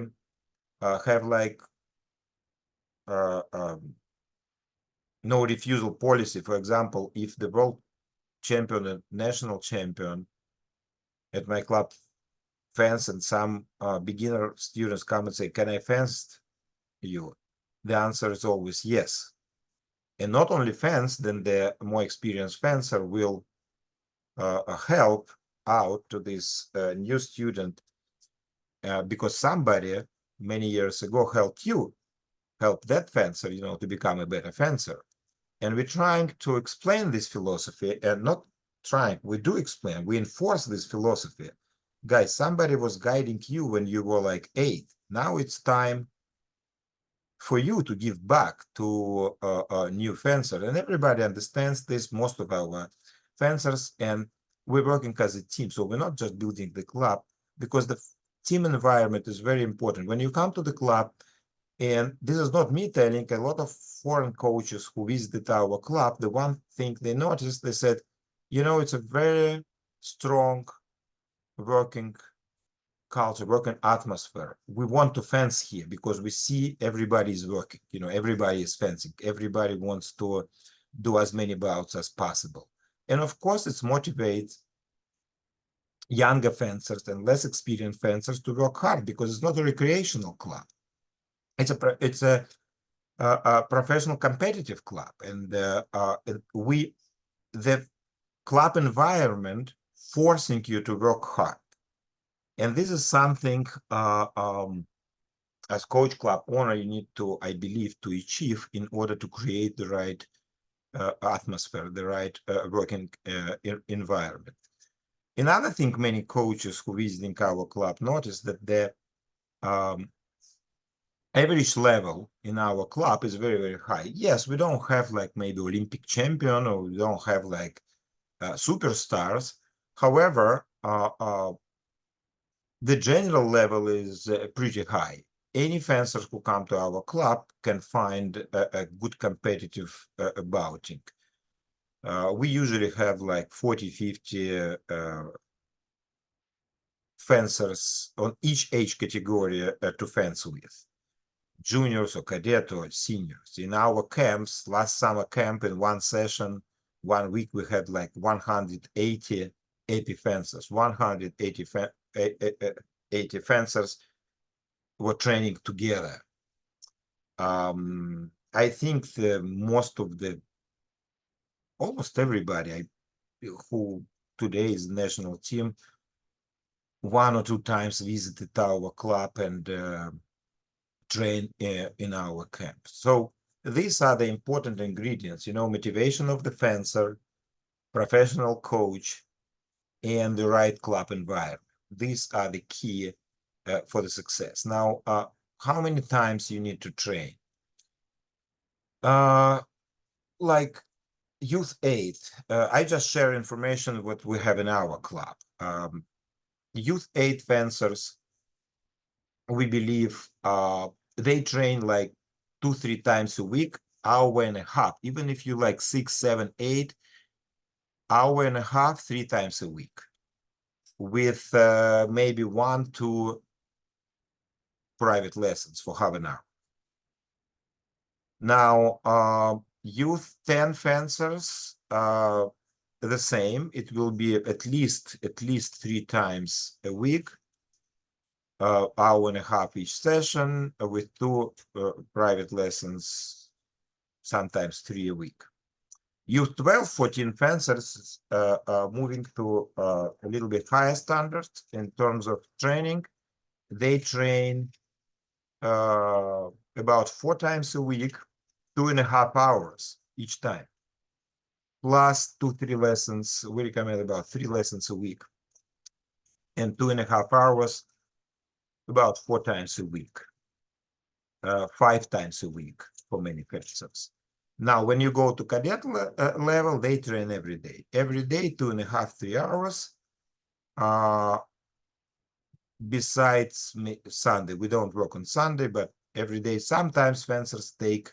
have like no refusal policy. For example, if the world champion and national champion at my club fence, and some beginner students come and say, "Can I fence you?" The answer is always yes. And not only fence, then the more experienced fencer will help out to this new student, because somebody many years ago helped that fencer, to become a better fencer. And we're trying to explain this philosophy, and not trying, we do explain, we enforce this philosophy. Guys, somebody was guiding you when you were like 8. Now it's time for you to give back to a new fencer. And everybody understands this, most of our fencers, and we're working as a team. So we're not just building the club, because the team environment is very important. When you come to the club, and this is not me telling, a lot of foreign coaches who visited our club, the one thing they noticed, they said, it's a very strong working culture, working atmosphere. We want to fence here because we see everybody is working, everybody is fencing. Everybody wants to do as many bouts as possible. And of course, it motivates younger fencers and less experienced fencers to work hard, because it's not a recreational club. It's a professional competitive club, and the club environment forcing you to work hard. And this is something as coach club owner you need to, I believe, to achieve in order to create the right atmosphere, the right working environment. Another thing many coaches who visiting our club notice, that the average level in our club is very, very high. Yes, we don't have like maybe Olympic champion, or we don't have like superstars. However, the general level is pretty high. Any fencers who come to our club can find a good competitive bouting. We usually have like 40, 50 fencers on each age category to fence with. Juniors or cadet or seniors. In our camps, last summer camp, in one session, 1 week, we had like 180 fencers. 180 fencers were training together. I think almost everybody who today is national team, 1 or 2 times visited our club and train in our camp. So these are the important ingredients, motivation of the fencer, professional coach, and the right club environment. These are the key for the success. Now, how many times you need to train? Like youth 8, I just share information what we have in our club. Youth 8 fencers, we believe they train like 2-3 times a week, hour and a half. Even if you like 6, 7, 8, hour and a half, 3 times a week, with maybe 1-2 private lessons for half an hour. Now, youth 10 fencers, the same. It will be at least 3 times a week, hour and a half each session, with 2 private lessons, sometimes 3 a week. Youth 12, 14 fencers moving to a little bit higher standards in terms of training. They train about 4 times a week, 2.5 hours each time. plus 2-3 lessons. We recommend about 3 lessons a week, and 2.5 hours about 4 times a week, 5 times a week for many fencers. Now, when you go to cadet level, they train every day. Every day, 2.5, 3 hours. Besides Sunday, we don't work on Sunday, but every day. Sometimes fencers take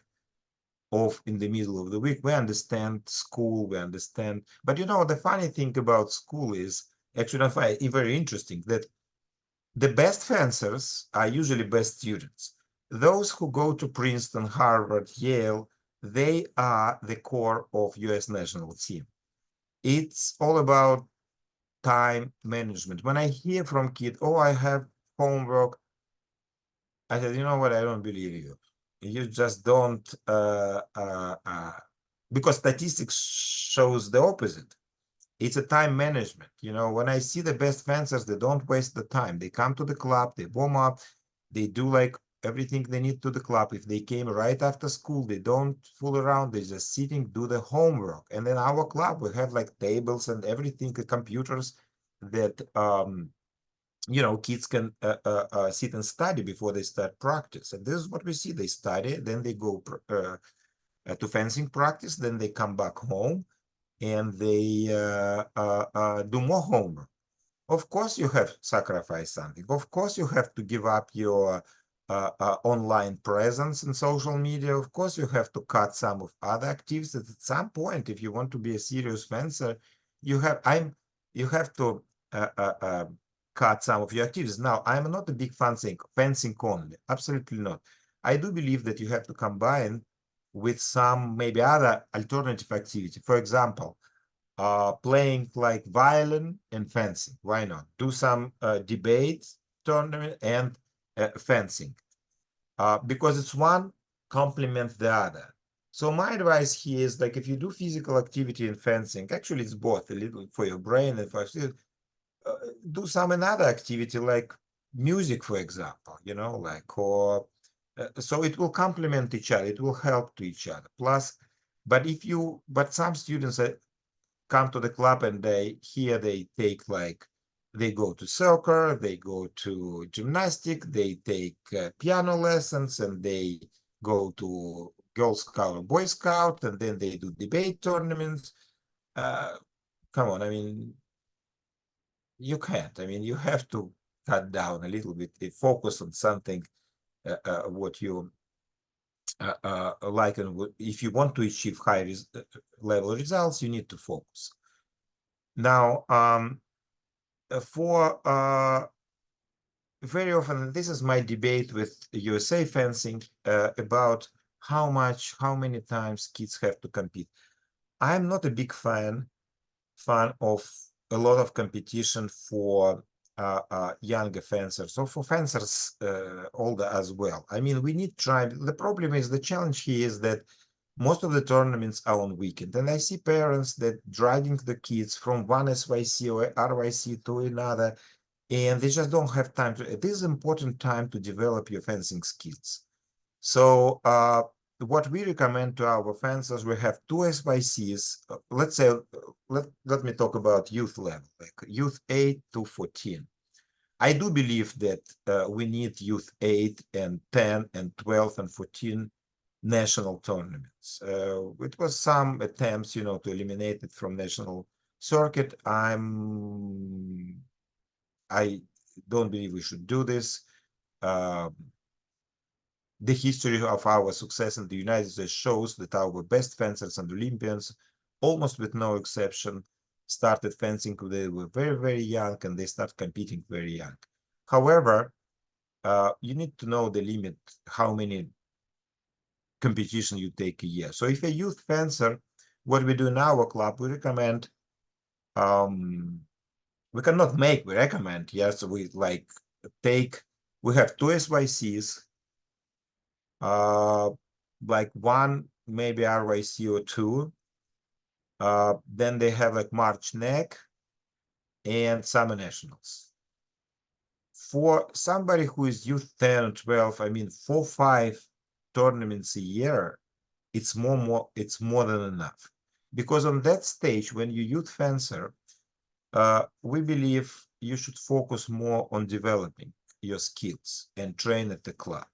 off in the middle of the week. We understand school, we understand. But you know, the funny thing about school is, actually, I find it very interesting that the best fencers are usually best students. Those who go to Princeton, Harvard, Yale, they are the core of US national team. It's all about time management. When I hear from kids, oh, I have homework, I said, you know what, I don't believe you. You just don't, because statistics shows the opposite. It's a time management. You know, when I see the best fencers, they don't waste the time. They come to the club, they warm up, they do like everything they need to the club. If they came right after school, they don't fool around. They just sitting, do the homework. And then our club, we have like tables and everything, computers that you know, kids can sit and study before they start practice. And this is what we see. They study, then they go to fencing practice, then they come back home and they do more homework. Of course, you have sacrificed something. Of course, you have to give up your online presence in social media. Of course, you have to cut some of other activities. At some point, if you want to be a serious fencer, you have to cut some of your activities. Now, I'm not a big fencing only. Absolutely not. I do believe that you have to combine with some maybe other alternative activity. For example, playing like violin and fencing. Why not? Do some debate tournament and fencing, because it's one complement the other. So my advice here is like if you do physical activity in fencing, actually it's both a little for your brain and for do some another activity like music, for example, you know, like or so it will complement each other. It will help to each other. Plus, but some students come to the club and they take like they go to soccer, they go to gymnastic, they take piano lessons, and they go to Girl Scout or Boy Scout, and then they do debate tournaments. uh, Come on, I mean, you can't. I mean, you have to cut down a little bit, focus on something what you like, and if you want to achieve high level results, you need to focus. Now, for very often, this is my debate with USA fencing about how many times kids have to compete. I'm not a big fan of a lot of competition for younger fencers or for fencers older as well. I mean, we need try. The problem is the challenge here is that most of the tournaments are on weekend, and I see parents that dragging the kids from one SYC or RYC to another, and they just don't have time to. It is important time to develop your fencing skills. So what we recommend to our fencers, we have 2 SYCs. Let's say, let me talk about youth level, like youth 8 to 14. I do believe that we need youth 8 and 10 and 12 and 14 national tournaments. It was some attempts, you know, to eliminate it from national circuit. I don't believe we should do this. The history of our success in the United States shows that our best fencers and Olympians, almost with no exception, started fencing when they were very, very young, and they start competing very young. However, you need to know the limit, how many competition you take a year. So if a youth fencer, what we do in our club, we recommend, we cannot make, we recommend, yes, we like we have 2 SYCs, like one maybe RYC or 2. Then they have like March Neck and Summer Nationals. For somebody who is youth 10 or 12, I mean, 4-5 tournaments a year, it's more than enough. Because on that stage, when you youth fencer, we believe you should focus more on developing your skills and train at the club.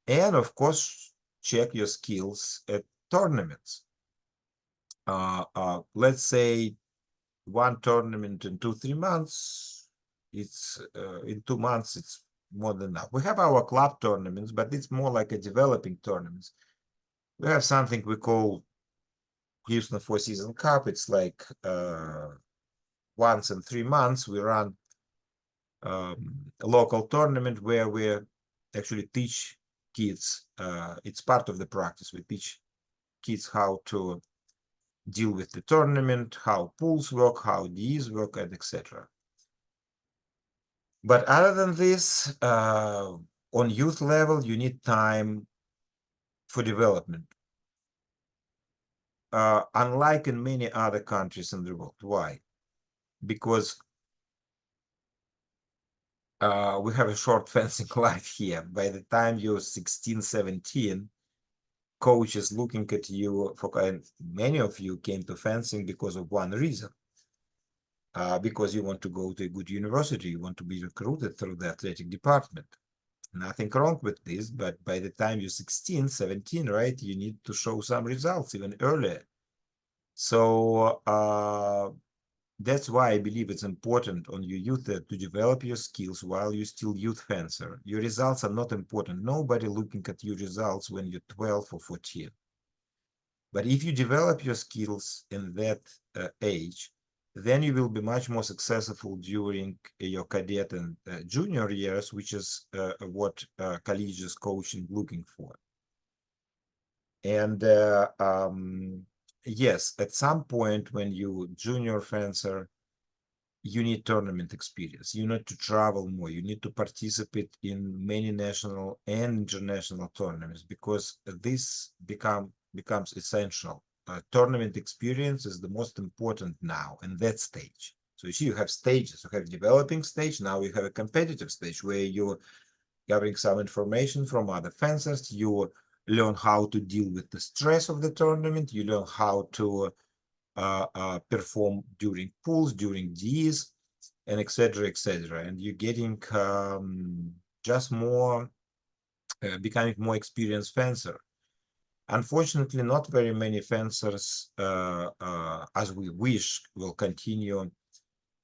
And of course, check your skills at tournaments. Let's say one tournament in 2-3 months, it's in 2 months, it's more than enough. We have our club tournaments, but it's more like a developing tournaments. We have something we call Houston Four Season Cup. It's like once in 3 months we run a local tournament where we actually teach kids. It's part of the practice. We teach kids how to deal with the tournament, how pools work, how Ds work, and etc. But other than this, on youth level, you need time for development. Unlike in many other countries in the world. Why? Because we have a short fencing life here. By the time you're 16, 17, coach is looking at you and many of you came to fencing because of one reason. Because you want to go to a good university, you want to be recruited through the athletic department. Nothing wrong with this, but by the time you're 16, 17, right, you need to show some results even earlier. So that's why I believe it's important on your youth to develop your skills while you're still youth fencer. Your results are not important. Nobody looking at your results when you're 12 or 14. But if you develop your skills in that age, then you will be much more successful during your cadet and junior years, which is what collegiate coaching looking for. And yes, at some point when you junior fencer, you need tournament experience. You need to travel more. You need to participate in many national and international tournaments because this becomes essential. Tournament experience is the most important now in that stage. So you see, you have stages. You have developing stage. Now you have a competitive stage where you're gathering some information from other fencers. You learn how to deal with the stress of the tournament. You learn how to perform during pools, during Ds, and etc. etc. And you're getting just more, becoming more experienced fencer. Unfortunately, not very many fencers, as we wish, will continue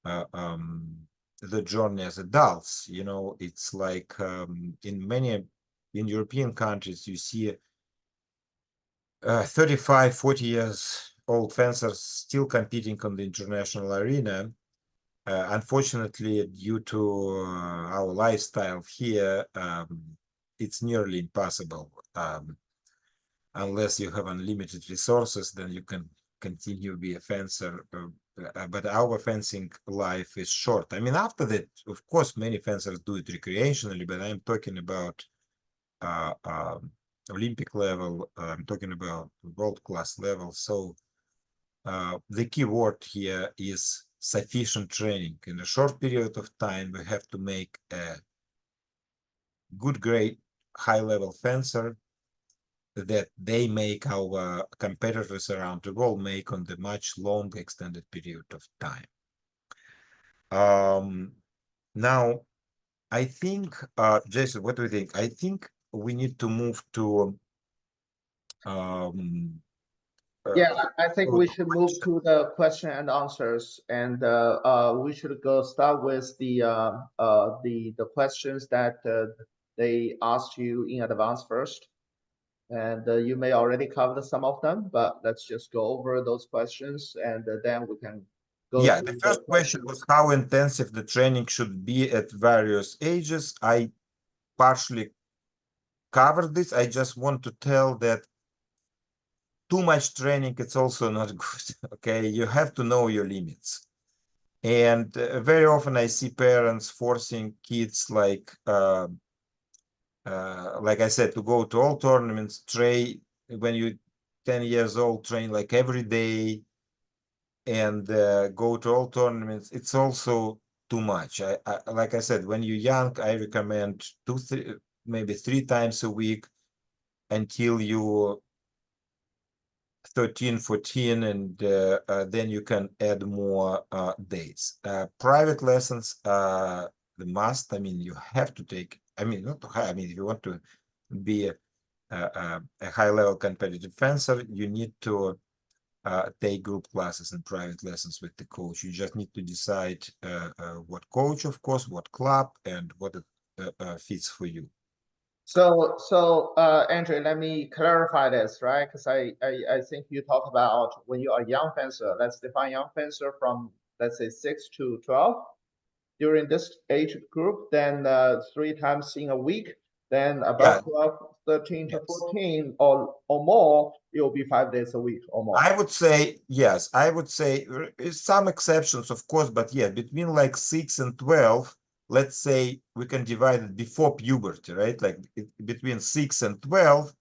the journey as adults. You know, it's like in European countries, you see 35, 40 years old fencers still competing on the international arena. Unfortunately, due to our lifestyle here, it's nearly impossible. Unless you have unlimited resources, then you can continue to be a fencer. But our fencing life is short. I mean, after that, of course, many fencers do it recreationally, but I'm talking about Olympic level. I'm talking about world-class level. So the key word here is sufficient training. In a short period of time, we have to make a good grade, high-level fencer that they make our competitors around the world make on the much long extended period of time. Now, I think, Jason, what do you think? I think we need to move to Yeah, I think we should move question. to the question and answers, and we should go start with the questions that they asked you in advance first. And you may already cover some of them, but let's just go over those questions, and then we can go Yeah, the through the first question questions. was how intensive the training should be at various ages. I partially covered this. I just want to tell that too much training, it's also not good. Okay, you have to know your limits. And very often I see parents forcing kids like I said, to go to all tournaments, train when you 10 years old, train like every day and go to all tournaments. It's also too much. Like I said, when you're young, I recommend maybe 3 times a week until you 13, 14, and then you can add more days. Private lessons the must. I mean, you have to take. I mean, not to high. I mean, if you want to be a high-level competitive fencer, you need to take group classes and private lessons with the coach. You just need to decide what coach, of course, what club, and what it fits for you. So, Andrew, let me clarify this, right? Because I think you talk about when you are a young fencer. Let's define young fencer from, let's say, 6 to 12. During this age group, then 3 times in a week. Then Yeah, above 12, 13 to yes. 14 or more, it will be 5 days a week or more. I would say yes. I would say some exceptions, of course, but yeah, between like 6 and 12, let's say we can divide it before puberty, right? Like between 6 and 12,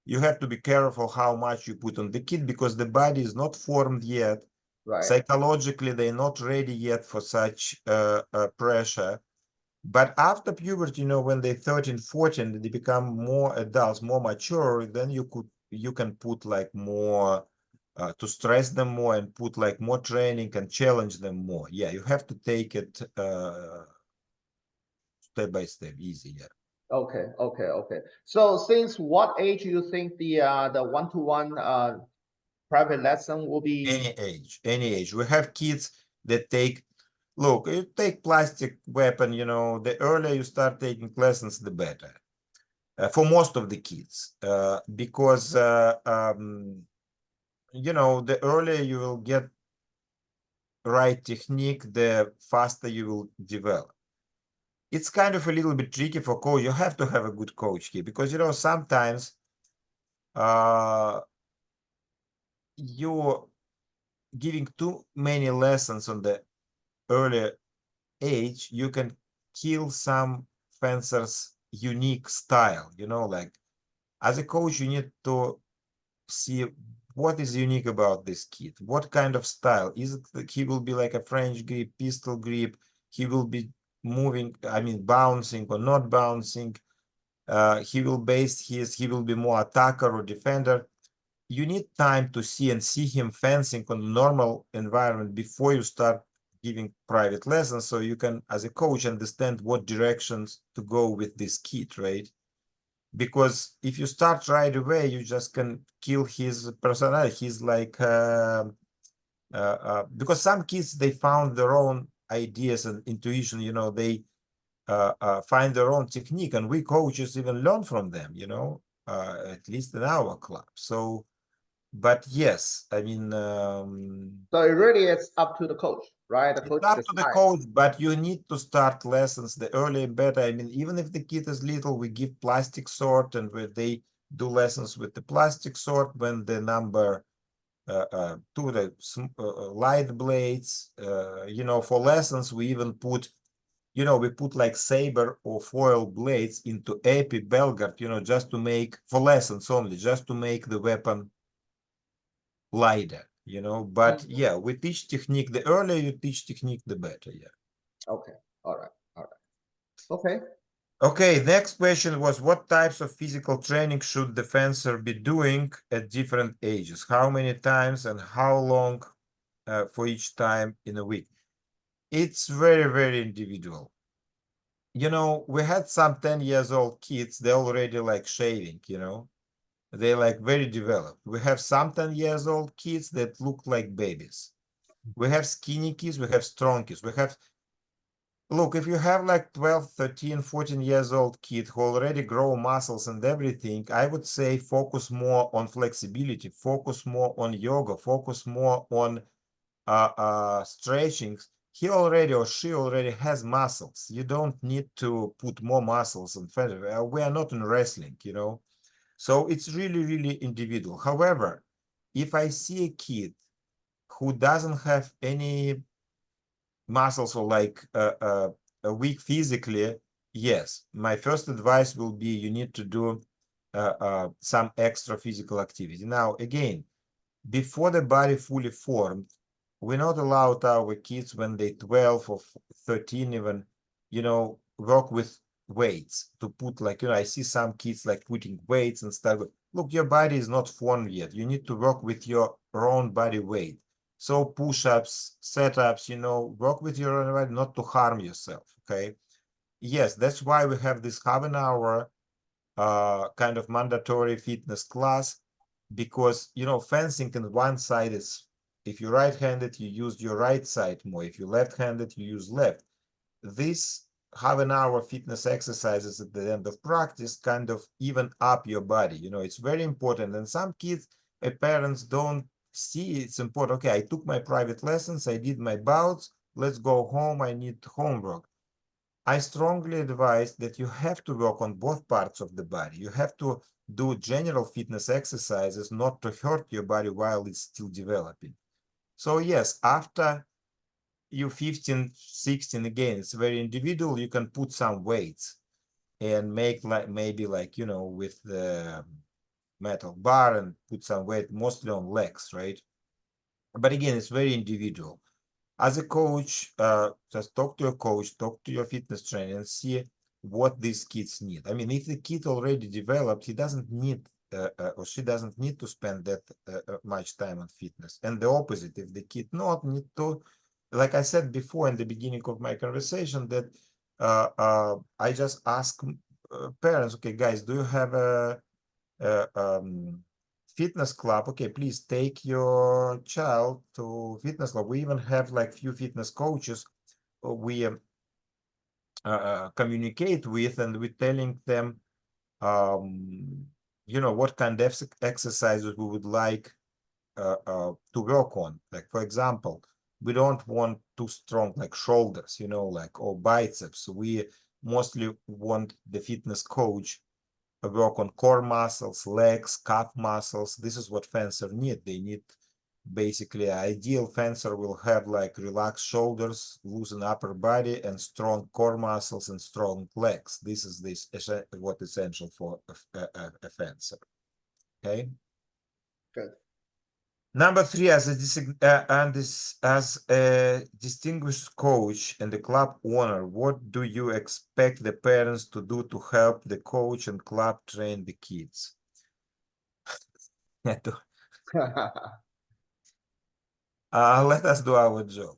you have to be careful how much you put on the kid because the body is not formed yet. Right. Psychologically, they're not ready yet for such pressure. But after puberty, when they're 13, 14, they become more adults, more mature, then you can put like more to stress them more and put like more training and challenge them more. Yeah, you have to take it step by step, easy. Yeah. Okay. So since what age you think the one-to-one private lesson will be? Any age. We have kids that look, you take plastic weapon, the earlier you start taking lessons, the better. For most of the kids, because the earlier you will get right technique, the faster you will develop. It's kind of a little bit tricky for coach. You have to have a good coach here because sometimes you're giving too many lessons on the early age, you can kill some fencers' unique style. Like as a coach, you need to see what is unique about this kid. What kind of style is it? That he will be like a French grip, pistol grip. He will be moving, I mean, bouncing or not bouncing. He will be more attacker or defender. You need time to see him fencing on normal environment before you start giving private lessons, so you can, as a coach, understand what directions to go with this kid, right? Because if you start right away, you just can kill his personality. He's like because some kids, they found their own ideas and intuition. They find their own technique, and we coaches even learn from them. At least in our club. So, but yes, I mean, So it really is up to the coach, right? The it's coach up to the decides. coach, but you need to start lessons the earlier better. I mean, even if the kid is little, we give plastic sword, and where they do lessons with the plastic sword when the number to the light blades. For lessons, we even put, we put like saber or foil blades into epi belgard, just to make, for lessons only, just to make the weapon lighter. But yeah, we teach technique. The earlier you teach technique, the better. Yeah. Okay. All right. Okay. Okay, next question was, what types of physical training should the fencer be doing at different ages? How many times and how long for each time in a week? It's very, very individual. We had some 10 years old kids, they already like shaving, they like very developed. We have some 10 years old kids that look like babies. We have skinny kids, we have strong kids. Look, if you have like 12, 13, 14 years old kid who already grow muscles and everything, I would say focus more on flexibility, focus more on yoga, focus more on stretching. He already or she already has muscles. You don't need to put more muscles in front of it. We are not in wrestling, So it's really, really individual. However, if I see a kid who doesn't have any muscles or like weak physically, yes, my first advice will be you need to do some extra physical activity. Now, again, before the body fully formed, we're not allowed our kids when they're 12 or 13 even, work with weights, to put like, I see some kids like putting weights and stuff. Look, your body is not formed yet. You need to work with your own body weight. So push-ups, set-ups, work with your own body, not to harm yourself, okay? Yes, that's why we have this half an hour kind of mandatory fitness class, because, fencing in one side is, if you're right-handed, you use your right side more. If you're left-handed, you use left. This half an hour fitness exercises at the end of practice kind of even up your body. It's very important. And some kids, parents don't see it's important. Okay, I took my private lessons, I did my bouts, let's go home, I need homework. I strongly advise that you have to work on both parts of the body. You have to do general fitness exercises, not to hurt your body while it's still developing. So yes, after you 15, 16, again, it's very individual. You can put some weights and make like maybe like, with the metal bar and put some weight mostly on legs, right? But again, it's very individual. As a coach, just talk to your coach, talk to your fitness trainer and see what these kids need. I mean, if the kid already developed, he doesn't need or she doesn't need to spend that much time on fitness. And the opposite, if the kid not need to, like I said before in the beginning of my conversation, that I just ask parents, okay, guys, do you have a fitness club? Okay, please take your child to fitness club. We even have like few fitness coaches we communicate with, and we're telling them what kind of exercises we would like to work on. Like, for example, we don't want too strong like shoulders, like, or biceps. We mostly want the fitness coach work on core muscles, legs, calf muscles. This is what fencer need. They need basically an ideal fencer will have like relaxed shoulders, loosen upper body, and strong core muscles and strong legs. This is what essential for a fencer. Okay. Good. Number 3, as a distinguished coach and the club owner, what do you expect the parents to do to help the coach and club train the kids? Let us do our job.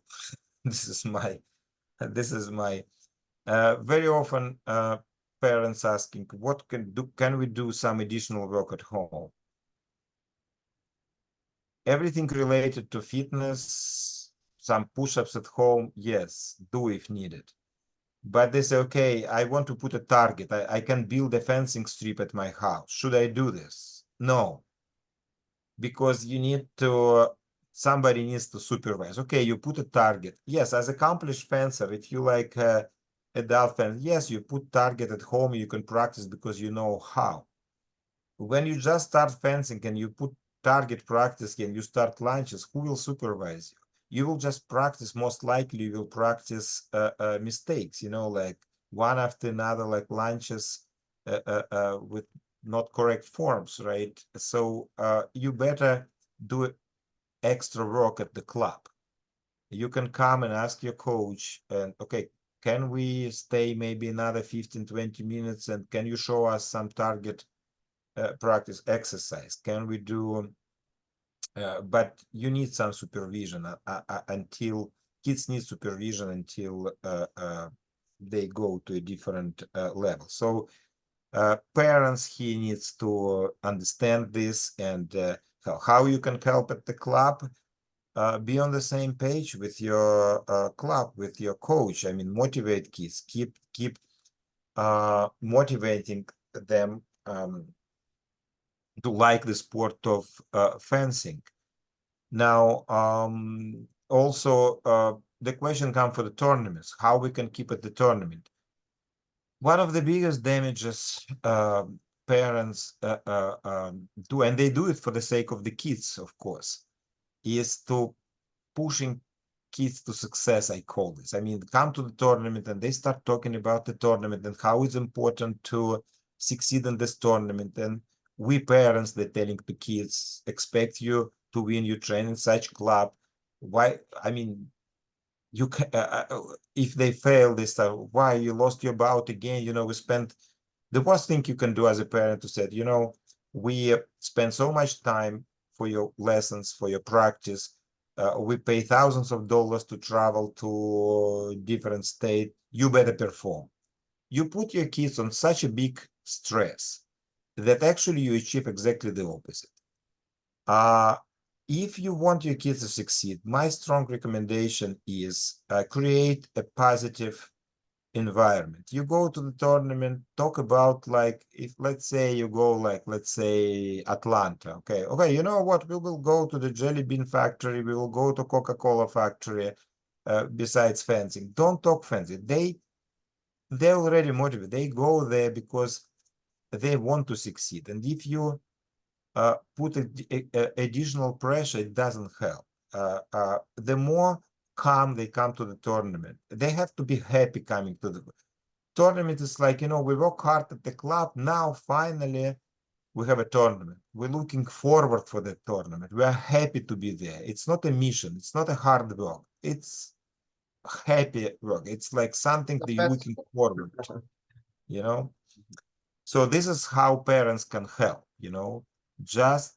This is my very often parents asking, what can we do some additional work at home? Everything related to fitness, some push-ups at home, yes, do if needed. But they say, okay, I want to put a target. I can build a fencing strip at my house. Should I do this? No, because somebody needs to supervise. Okay, you put a target. Yes, as accomplished fencer, if you like adult fence, yes, you put target at home, you can practice because you know how. When you just start fencing and you put target practice and you start lunches, who will supervise you? You will just practice. Most likely you will practice mistakes, like one after another, like lunches with not correct forms, right? So you better do extra work at the club. You can come and ask your coach, and okay, can we stay maybe another 15, 20 minutes, and can you show us some target practice exercise? Can we do, but you need some supervision until kids need supervision until they go to a different level. So parents, he needs to understand this, and how you can help at the club. Be on the same page with your club, with your coach. I mean, motivate kids. Keep motivating them to like the sport of fencing. Now, also the question comes for the tournaments. How we can keep at the tournament? One of the biggest damages parents do, and they do it for the sake of the kids, of course, is to pushing kids to success. I call this. I mean, come to the tournament and they start talking about the tournament and how it's important to succeed in this tournament. And we parents, they're telling the kids, expect you to win, you train in such club. Why? I mean, you can, if they fail, they start, why you lost your bout again? You know, we spent the worst thing you can do as a parent to say, you know, we spend so much time for your lessons, for your practice. We pay thousands of dollars to travel to different state. You better perform. You put your kids on such a big stress that actually you achieve exactly the opposite. If you want your kids to succeed, my strong recommendation is create a positive environment. You go to the tournament, talk about, like, if let's say you go, like, let's say Atlanta. Okay, you know what? We will go to the jelly bean factory. We will go to Coca-Cola factory. Besides fencing, don't talk fencing. They're already motivated. They go there because they want to succeed. And if you put additional pressure, it doesn't help. The more calm they come to the tournament, they have to be happy coming to the tournament. Is like, you know, we work hard at the club. Now, finally, we have a tournament. We're looking forward for the tournament. We are happy to be there. It's not a mission. It's not a hard work. It's happy work. It's like something that you're looking forward to, you know? So this is how parents can help, you know, just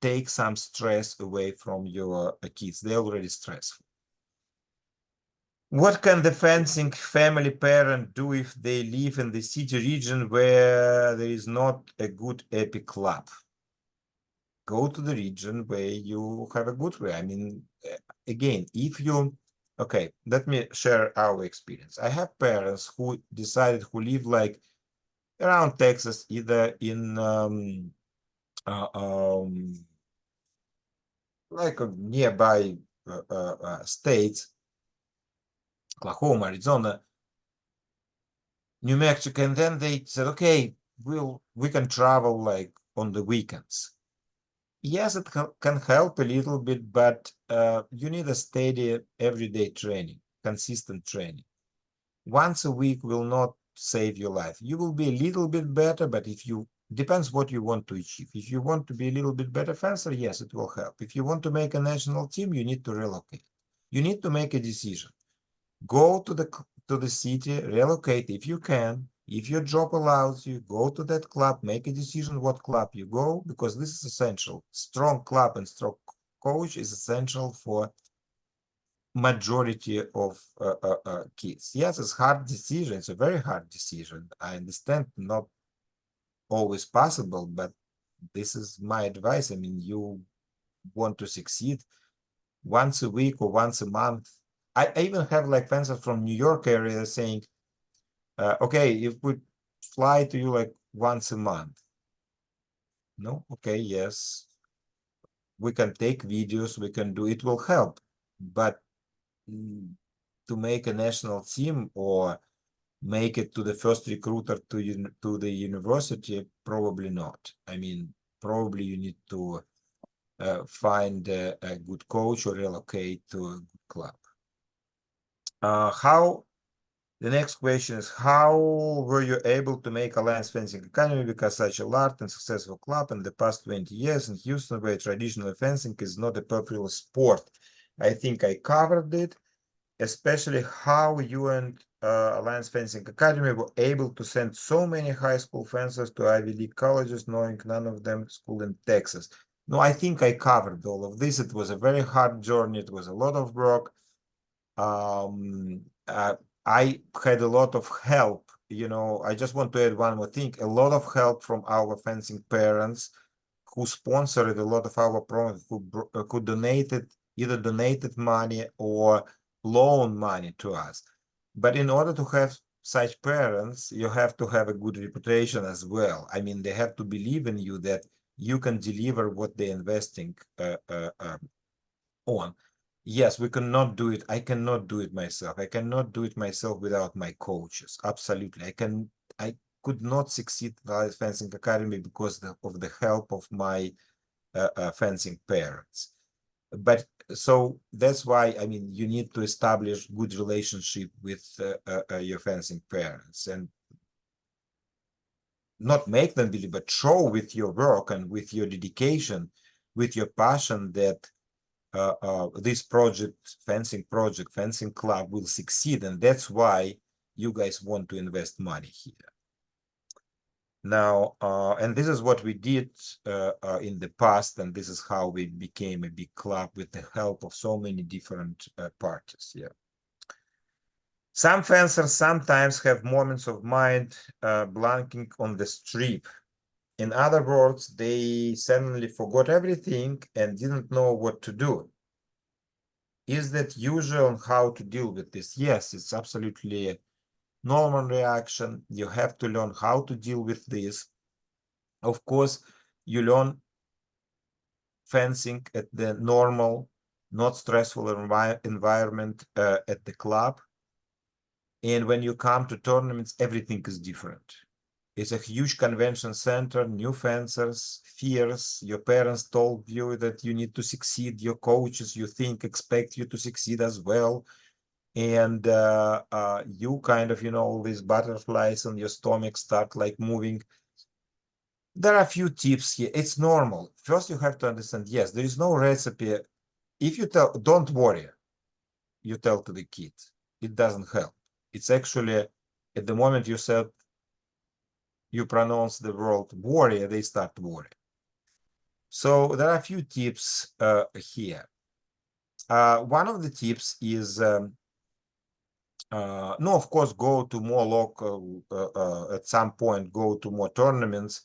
take some stress away from your kids. They're already stressful. What can the fencing family parent do if they live in the city region where there is not a good epic club? Go to the region where you have a good way. I mean, again, if you, okay, let me share our experience. I have parents who decided, who live like around Texas, either in like nearby states, Oklahoma, Arizona, New Mexico, and then they said, okay, we can travel like on the weekends. Yes, it can help a little bit, but you need a steady everyday training, consistent training. Once a week will not save your life. You will be a little bit better, but if you, depends what you want to achieve. If you want to be a little bit better fencer, yes, it will help. If you want to make a national team, you need to relocate. You need to make a decision. Go to the city, relocate if you can. If your job allows you, go to that club, make a decision what club you go, because this is essential. Strong club and strong coach is essential for majority of kids. Yes, it's hard decision. It's a very hard decision. I understand, not always possible, but this is my advice. I mean, you want to succeed once a week or once a month. I even have like fencers from New York area saying, okay, if we fly to you like once a month. No, okay, yes, we can take videos, we can do, it will help, but to make a national team or make it to the first recruiter to the university, probably not. I mean, probably you need to find a good coach or relocate to a good club. The next question is, how were you able to make Alliance Fencing Academy become such a large and successful club in the past 20 years in Houston, where traditional fencing is not a popular sport? I think I covered it, especially how you and Alliance Fencing Academy were able to send so many high school fencers to Ivy League colleges, knowing none of them school in Texas. No, I think I covered all of this. It was a very hard journey. It was a lot of work. I had a lot of help, you know. I just want to add one more thing, a lot of help from our fencing parents who sponsored a lot of our programs, who donated, either donated money or loan money to us. But in order to have such parents, you have to have a good reputation as well. I mean, they have to believe in you that you can deliver what they're investing on. Yes, we cannot do it. I cannot do it myself. I cannot do it myself without my coaches. Absolutely. I could not succeed at Fencing Academy because of the help of my fencing parents. But so that's why, I mean, you need to establish good relationship with your fencing parents, and not make them believe, but show with your work and with your dedication, with your passion, that this project, fencing club will succeed, and that's why you guys want to invest money here. Now, and this is what we did in the past, and this is how we became a big club with the help of so many different parties. Yeah. Some fencers sometimes have moments of mind blanking on the strip. In other words, they suddenly forgot everything and didn't know what to do. Is that usual, and how to deal with this? Yes, it's absolutely a normal reaction. You have to learn how to deal with this. Of course, you learn fencing at the normal, not stressful environment at the club. And when you come to tournaments, everything is different. It's a huge convention center, new fencers, fears. Your parents told you that you need to succeed. Your coaches, you think, expect you to succeed as well. And you kind of, all these butterflies on your stomach start like moving. There are a few tips here. It's normal. First, you have to understand, yes, there is no recipe. If you tell, don't worry, you tell to the kid, it doesn't help. It's actually, at the moment you said, you pronounce the word worry, they start to worry. So there are a few tips here. One of the tips is, no, of course, go to more local, at some point, go to more tournaments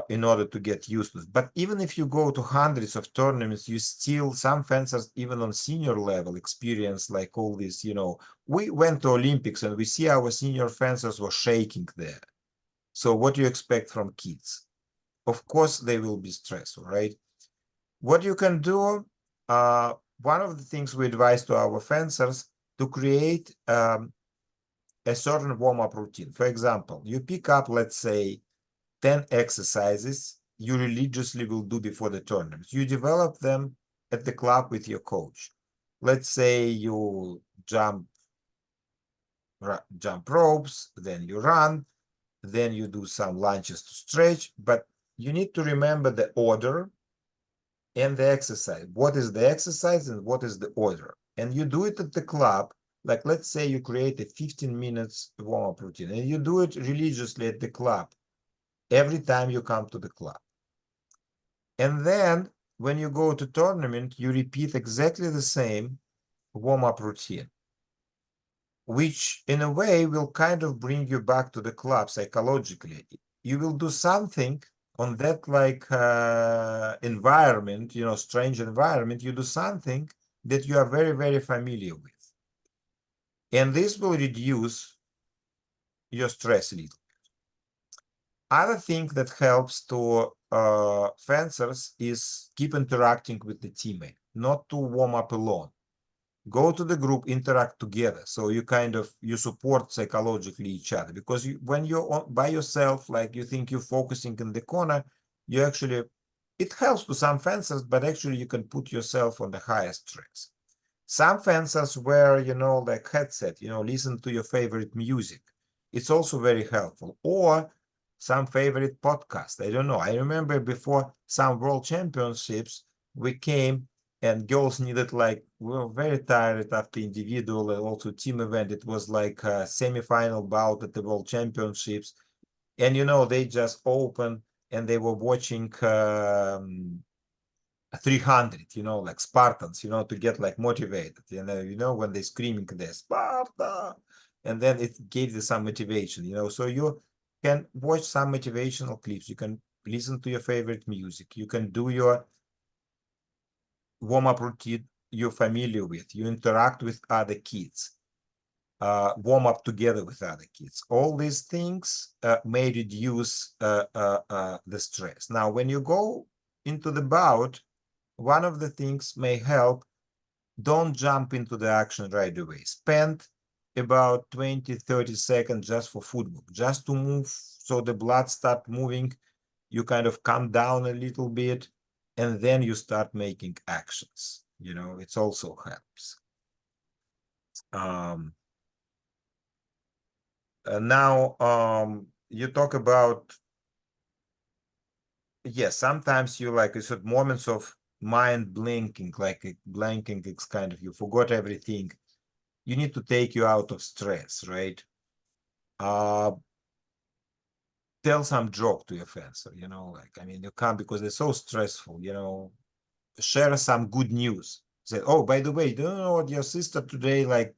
in order to get used to it. But even if you go to hundreds of tournaments, you still, some fencers, even on senior level, experience like all this, we went to Olympics and we see our senior fencers were shaking there. So what do you expect from kids? Of course, they will be stressful, right? What you can do, one of the things we advise to our fencers to create a certain warm-up routine. For example, you pick up, let's say, 10 exercises you religiously will do before the tournament. You develop them at the club with your coach. Let's say you jump ropes, then you run, then you do some lunges to stretch, but you need to remember the order and the exercise. What is the exercise and what is the order? And you do it at the club. Like, let's say you create a 15 minutes warm-up routine and you do it religiously at the club every time you come to the club. And then when you go to tournament, you repeat exactly the same warm-up routine, which in a way will kind of bring you back to the club psychologically. You will do something on that environment, strange environment, you do something that you are very, very familiar with. And this will reduce your stress a little. Other thing that helps to fencers is keep interacting with the teammate, not to warm up alone. Go to the group, interact together. So you support psychologically each other, because when you're by yourself, like you think you're focusing in the corner, it helps to some fencers, but actually you can put yourself on the highest stress. Some fencers wear, like headset, listen to your favorite music. It's also very helpful. Or some favorite podcast. I don't know. I remember before some world championships, we came and girls needed we were very tired after individual and also team event. It was like a semi-final bout at the world championships. And, they just opened and they were watching 300, like Spartans, to get motivated, when they're screaming there, Sparta, and then it gave you some motivation, so you can watch some motivational clips, you can listen to your favorite music, you can do your warm-up routine you're familiar with, you interact with other kids, warm up together with other kids. All these things may reduce the stress. Now, when you go into the bout, one of the things may help, don't jump into the action right away. Spend about 20-30 seconds just for footwork, just to move, so the blood start moving, you kind of calm down a little bit, and then you start making actions. It also helps. Now, you talk about, yes, sometimes you it's at moments of mind blinking, like blanking, it's kind of you forgot everything. You need to take you out of stress, right? Tell some joke to your fencer, like, I mean, you can't because they're so stressful, share some good news. Say, oh, by the way, do you know what your sister today, like,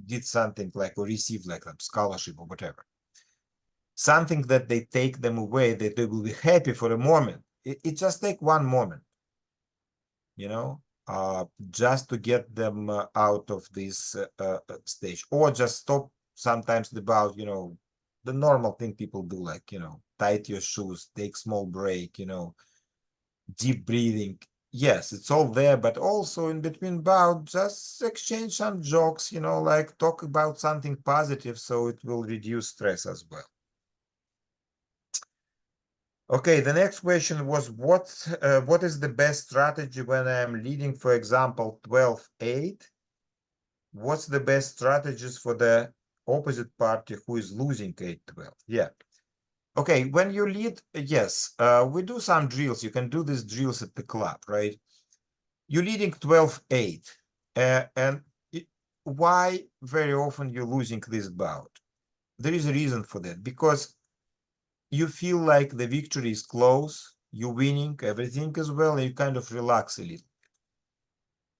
did something like, or received like a scholarship or whatever. Something that they take them away, that they will be happy for a moment. It just take one moment, you know, just to get them out of this stage, or just stop sometimes about, the normal thing people do, like, tight your shoes, take small break, deep breathing. Yes, it's all there, but also in between bout, just exchange some jokes, like talk about something positive, so it will reduce stress as well. Okay, the next question was what is the best strategy when I'm leading, for example, 12-8? What's the best strategies for the opposite party who is losing 8-12? Yeah. Okay, when you lead, yes, we do some drills. You can do these drills at the club, right? You're leading 12-8. And why very often you're losing this bout? There is a reason for that, because you feel like the victory is close, you're winning, everything is well, and you kind of relax a little.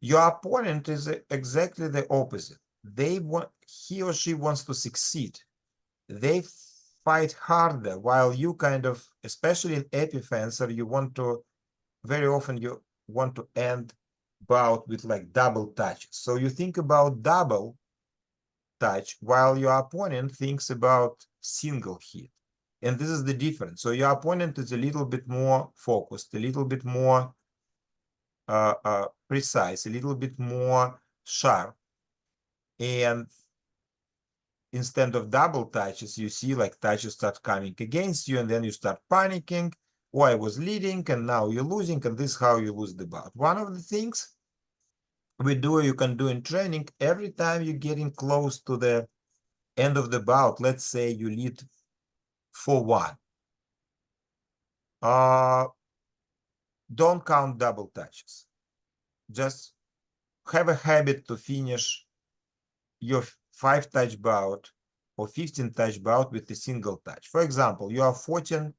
Your opponent is exactly the opposite. He or she wants to succeed. They fight harder, while you kind of, especially in epifencer, very often you want to end bout with like double touches. So you think about double touch while your opponent thinks about single hit. And this is the difference. So your opponent is a little bit more focused, a little bit more precise, a little bit more sharp. And instead of double touches, you see like touches start coming against you, and then you start panicking. Oh, I was leading and now you're losing, and this is how you lose the bout. One of the things you can do in training, every time you're getting close to the end of the bout, let's say you lead 4-1, don't count double touches. Just have a habit to finish your 5-touch bout or 15-touch bout with a single touch. For example, you are 14-12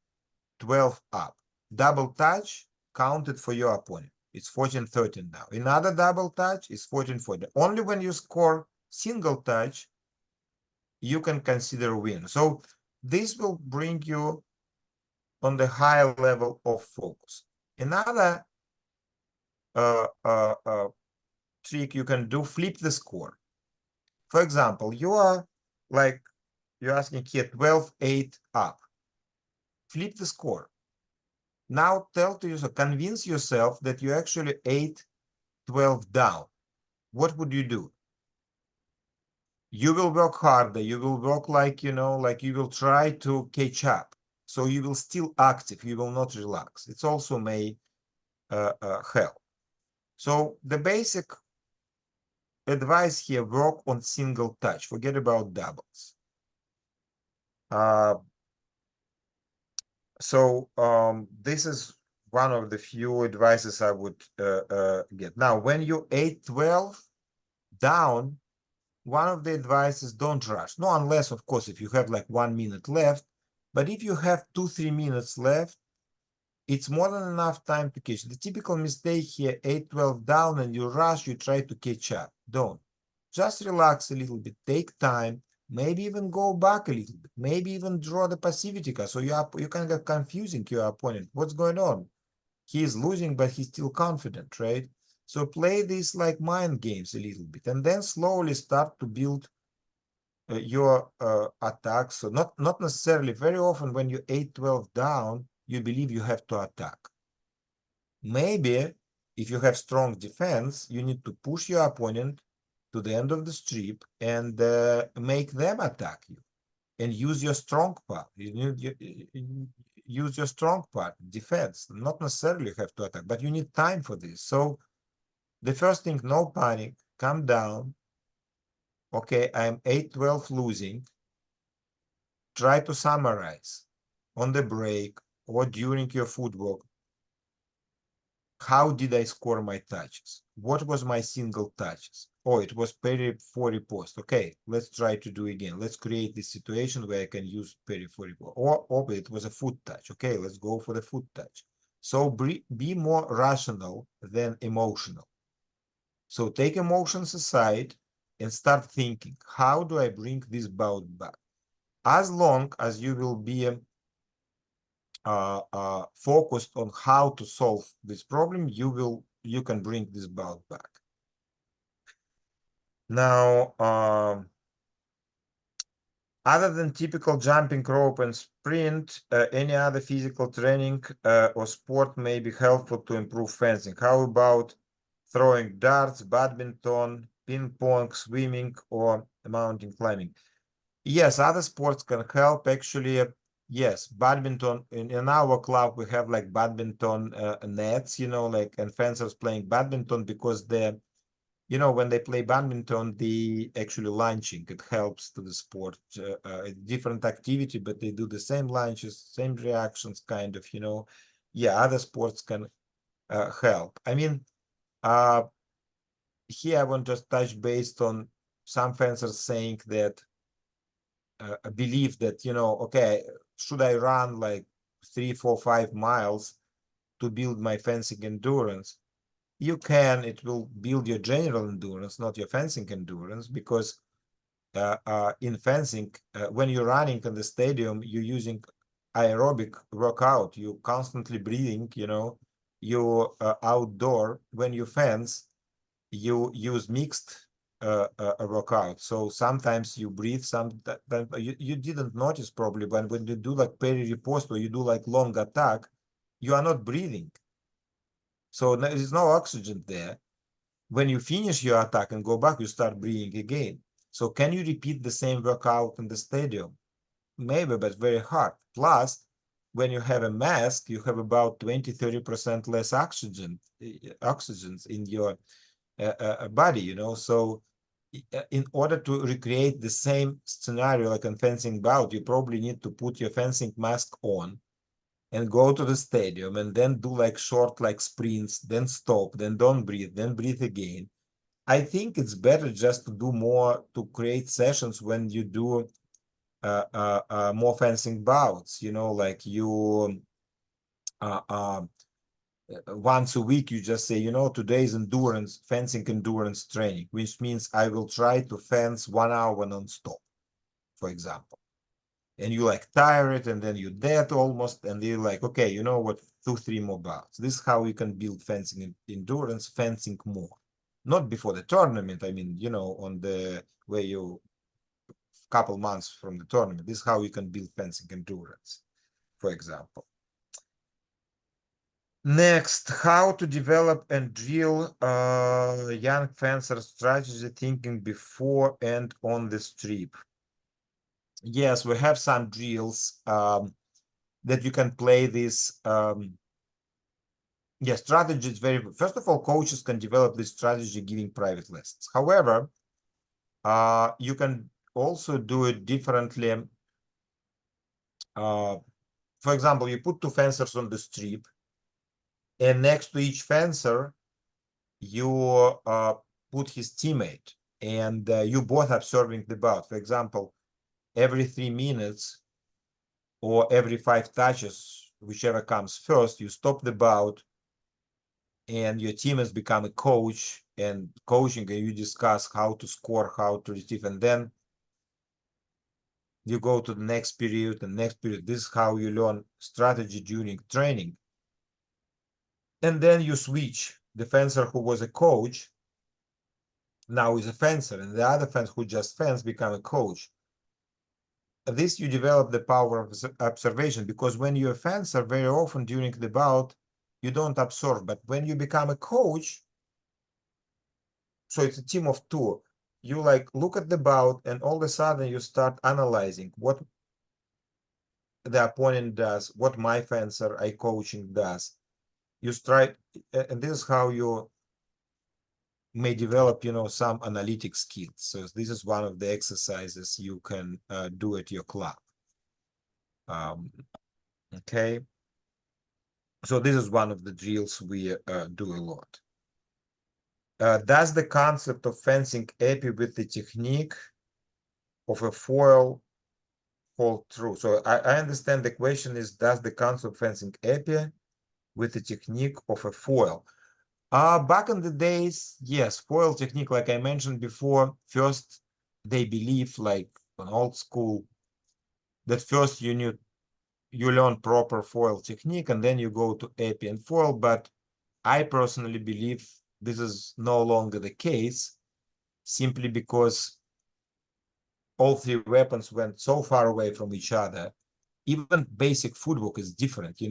up. Double touch counted for your opponent. It's 14-13 now. Another double touch is 14-14. Only when you score single touch, you can consider win. So this will bring you on the higher level of focus. Another trick you can do, flip the score. For example, you're asking here 12-8 up. Flip the score. Now tell to yourself, convince yourself that you're actually 8-12 down. What would you do? You will work harder. You will work like you will try to catch up. So you will still active. You will not relax. It's also may help. So the basic advice here, work on single touch. Forget about doubles. So this is one of the few advices I would get. Now, when you 8-12 down, one of the advices, don't rush. No, unless, of course, if you have like 1 minute left. But if you have 2-3 minutes left, it's more than enough time to catch. The typical mistake here, 8-12 down and you rush, you try to catch up. Don't. Just relax a little bit, take time, maybe even go back a little bit, maybe even draw the passivity card. So you can get confusing your opponent. What's going on? He is losing, but he's still confident, right? So play these like mind games a little bit, and then slowly start to build your attacks. So not necessarily, very often when you 8-12 down, you believe you have to attack. Maybe if you have strong defense, you need to push your opponent to the end of the strip and make them attack you, and use your strong part. Use your strong part, defense. Not necessarily have to attack, but you need time for this. So the first thing, no panic, calm down. Okay, I'm 8-12 losing. Try to summarize on the break or during your footwork. how did I score my touches? What was my single touches? Oh, it was peri for riposte. Okay, let's try to do again. Let's create this situation where I can use peri for riposte. Or it was a foot touch. Okay, let's go for the foot touch. So be more rational than emotional. So take emotions aside and start thinking, how do I bring this bout back? As long as you will be focused on how to solve this problem, you can bring this bout back. Now, other than typical jumping rope and sprint, any other physical training or sport may be helpful to improve fencing. How about throwing darts, badminton, ping pong, swimming, or mountain climbing? Yes, other sports can help actually. Yes, badminton in our club we have like badminton nets, like and fencers playing badminton because they're, when they play badminton, the actually launching it helps to the sport. Different activity, but they do the same launches, same reactions, kind of. Yeah, other sports can help. I mean, uh, here I want to touch based on some fencers saying that believe that, okay, should I run like 3, 4, 5 miles to build my fencing endurance? You can. It will build your general endurance, not your fencing endurance, because in fencing, when you're running in the stadium, you're using aerobic workout. You're constantly breathing. You're outdoor. When you fence, you use mixed workout. So sometimes you breathe, sometimes you didn't notice probably, but when you do like peri riposte or you do like long attack, you are not breathing. So there is no oxygen there. When you finish your attack and go back, you start breathing again. So can you repeat the same workout in the stadium? Maybe, but very hard. Plus, when you have a mask, you have about 20-30% less oxygens in your body, So in order to recreate the same scenario like a fencing bout, you probably need to put your fencing mask on and go to the stadium and then do like short like sprints, then stop, then don't breathe, then breathe again. I think it's better just to do more, to create sessions when you do more fencing bouts, like you once a week you just say, today's endurance, fencing endurance training, which means I will try to fence 1 hour non-stop, for example. And you like tire it, and then you're dead almost, and you're like, okay, you know what, 2, 3 more bouts. This is how you can build fencing endurance, fencing more. Not before the tournament, I mean, on the where you couple months from the tournament. This is how you can build fencing endurance, for example. Next, how to develop and drill young fencer strategy thinking before and on the strip. Yes, we have some drills that you can play this. Yeah, strategy is very, first of all, coaches can develop this strategy giving private lessons. However, you can also do it differently. For example, you put 2 fencers on the strip, and next to each fencer, you put his teammate, and you both observing the bout. For example, every 3 minutes or every 5 touches, whichever comes first, you stop the bout, and your team has become a coach and coaching, and you discuss how to score, how to retrieve, and then you go to the next period and next period. This is how you learn strategy during training. And then you switch. The fencer who was a coach now is a fencer, and the other fencer who just fenced become a coach. This you develop the power of observation, because when you're a fencer, very often during the bout, you don't observe. But when you become a coach, so it's a team of 2, you like look at the bout, and all of a sudden you start analyzing what the opponent does, what my fencer I coaching does. You try, and this is how you may develop, some analytic skills. So this is one of the exercises you can do at your club. Okay. So this is one of the drills we do a lot. Does the concept of fencing epi with the technique of a foil hold true? So I understand the question is, does the concept of fencing epi with the technique of a foil? Back in the days, yes, foil technique, like I mentioned before, first they believe, like an old school, that first you learn proper foil technique and then you go to epi and foil. But I personally believe this is no longer the case, simply because all three weapons went so far away from each other. Even basic footwork is different.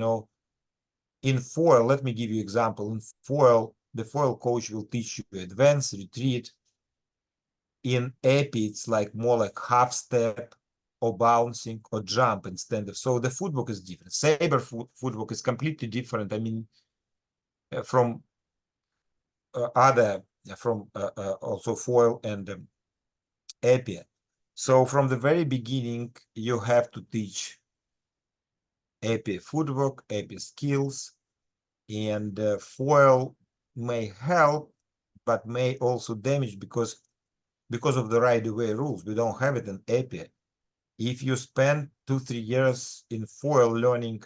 In foil, let me give you example. In foil, the foil coach will teach you advance, retreat. In epi, it's like more like half step or bouncing or jump instead of. So the footwork is different. Saber footwork is completely different. I mean, from also foil and epi. So from the very beginning, you have to teach epi footwork, epi skills, and foil may help, but may also damage because of the right-of-way rules. We don't have it in epi. If you spend 2-3 years in foil learning,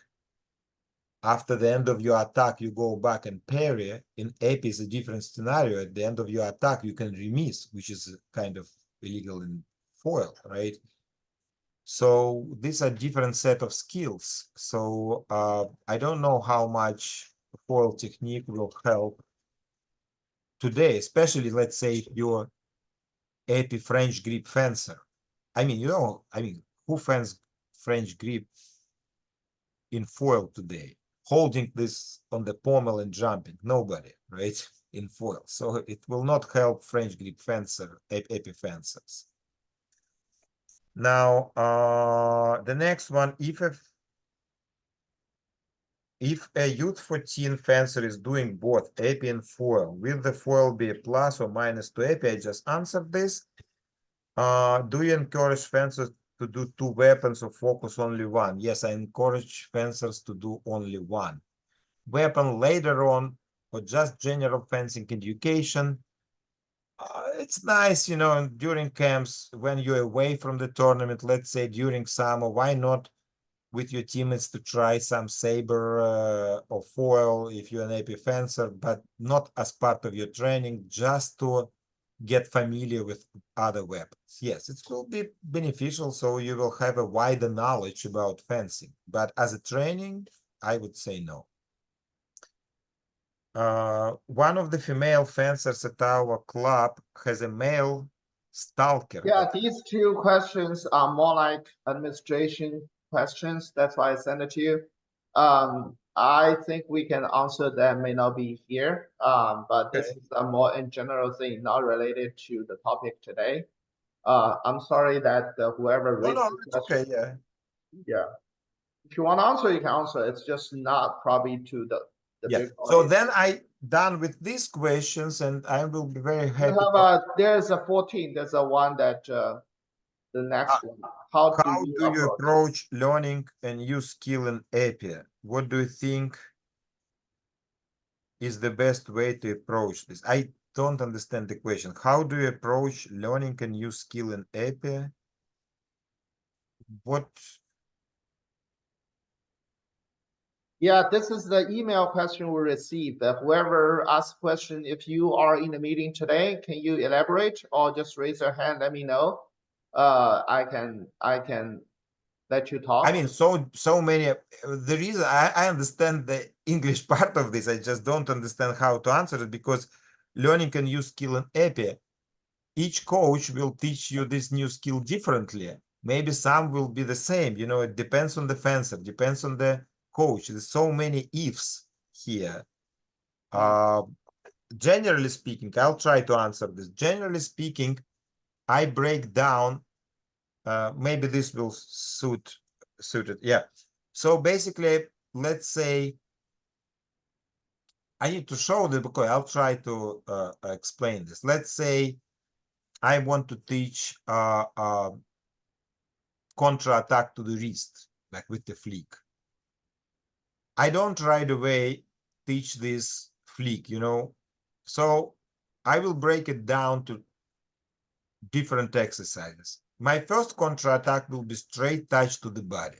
after the end of your attack, you go back and parry. In epi is a different scenario. At the end of your attack, you can remiss, which is kind of illegal in foil, right? So these are different set of skills. So I don't know how much foil technique will help today, especially, let's say, if you're epi French grip fencer. I mean, who fence French grip in foil today? Holding this on the pommel and jumping, nobody, right? In foil. So it will not help French grip fencer, epi fencers. Now, the next one, if a youth 14 fencer is doing both epi and foil, will the foil be a plus or minus to epi? I just answered this. Do you encourage fencers to do 2 weapons or focus only one? Yes, I encourage fencers to do only one weapon later on, or just general fencing education. It's nice, during camps, when you're away from the tournament, let's say during summer, why not with your teammates to try some saber or foil if you're an epi fencer, but not as part of your training, just to get familiar with other weapons. Yes, it will be beneficial, so you will have a wider knowledge about fencing, but as a training, I would say no. One of the female fencers at our club has a male stalker. Yeah, these two questions are more like administration questions. That's why I sent it to you. I think we can answer them, may not be here. But this is a more in general thing, not related to the topic today. I'm sorry that whoever No, raised no, the it's question, okay, yeah. yeah. If you want to answer, you can answer. It's just not probably to the Yeah, big so audience. then I done with these questions, and I will be very You happy. have there's a 14. There's a one that the next one. How do How you do you approach? approach learning a new skill in epi? What do you think is the best way to approach this? I don't understand the question. How do you approach learning a new skill in epi? What? Yeah, this is the email question we received. Whoever asked question, if you are in the meeting today, can you elaborate or just raise your hand? Let me know. I can let you talk. I mean, so many. The reason I understand the English part of this, I just don't understand how to answer it, because learning a new skill in epi, each coach will teach you this new skill differently. Maybe some will be the same. It depends on the fencer, depends on the coach. There's so many ifs here. Generally speaking, I'll try to answer this. Generally speaking, I break down. Maybe this will suit it. Yeah. So basically, let's say I need to show this because I'll try to explain this. Let's say I want to teach contra attack to the wrist, like with the flick. I don't right away teach this flick, you know. So I will break it down to different exercises. My first contra attack will be straight touch to the body.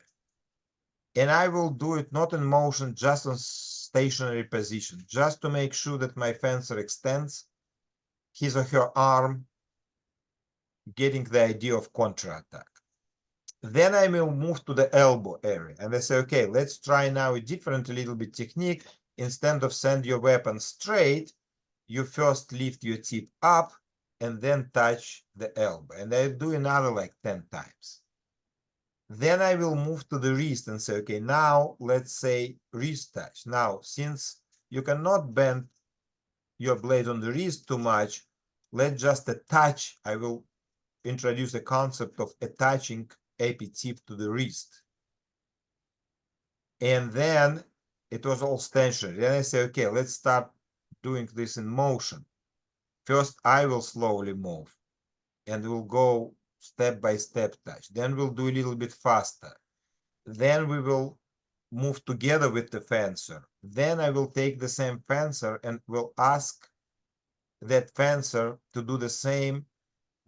And I will do it not in motion, just on stationary position, just to make sure that my fencer extends his or her arm, getting the idea of contra attack. Then I will move to the elbow area and I say, okay, let's try now a different little bit technique. Instead of send your weapon straight, you first lift your tip up and then touch the elbow. And I do another like 10 times. Then I will move to the wrist and say, okay, now let's say wrist touch. Now, since you cannot bend your blade on the wrist too much, let's just attach. I will introduce a concept of attaching AP tip to the wrist. And then it was all stationary. Then I say, okay, let's start doing this in motion. First, I will slowly move and we'll go step by step touch. Then we'll do a little bit faster. Then we will move together with the fencer. Then I will take the same fencer and will ask that fencer to do the same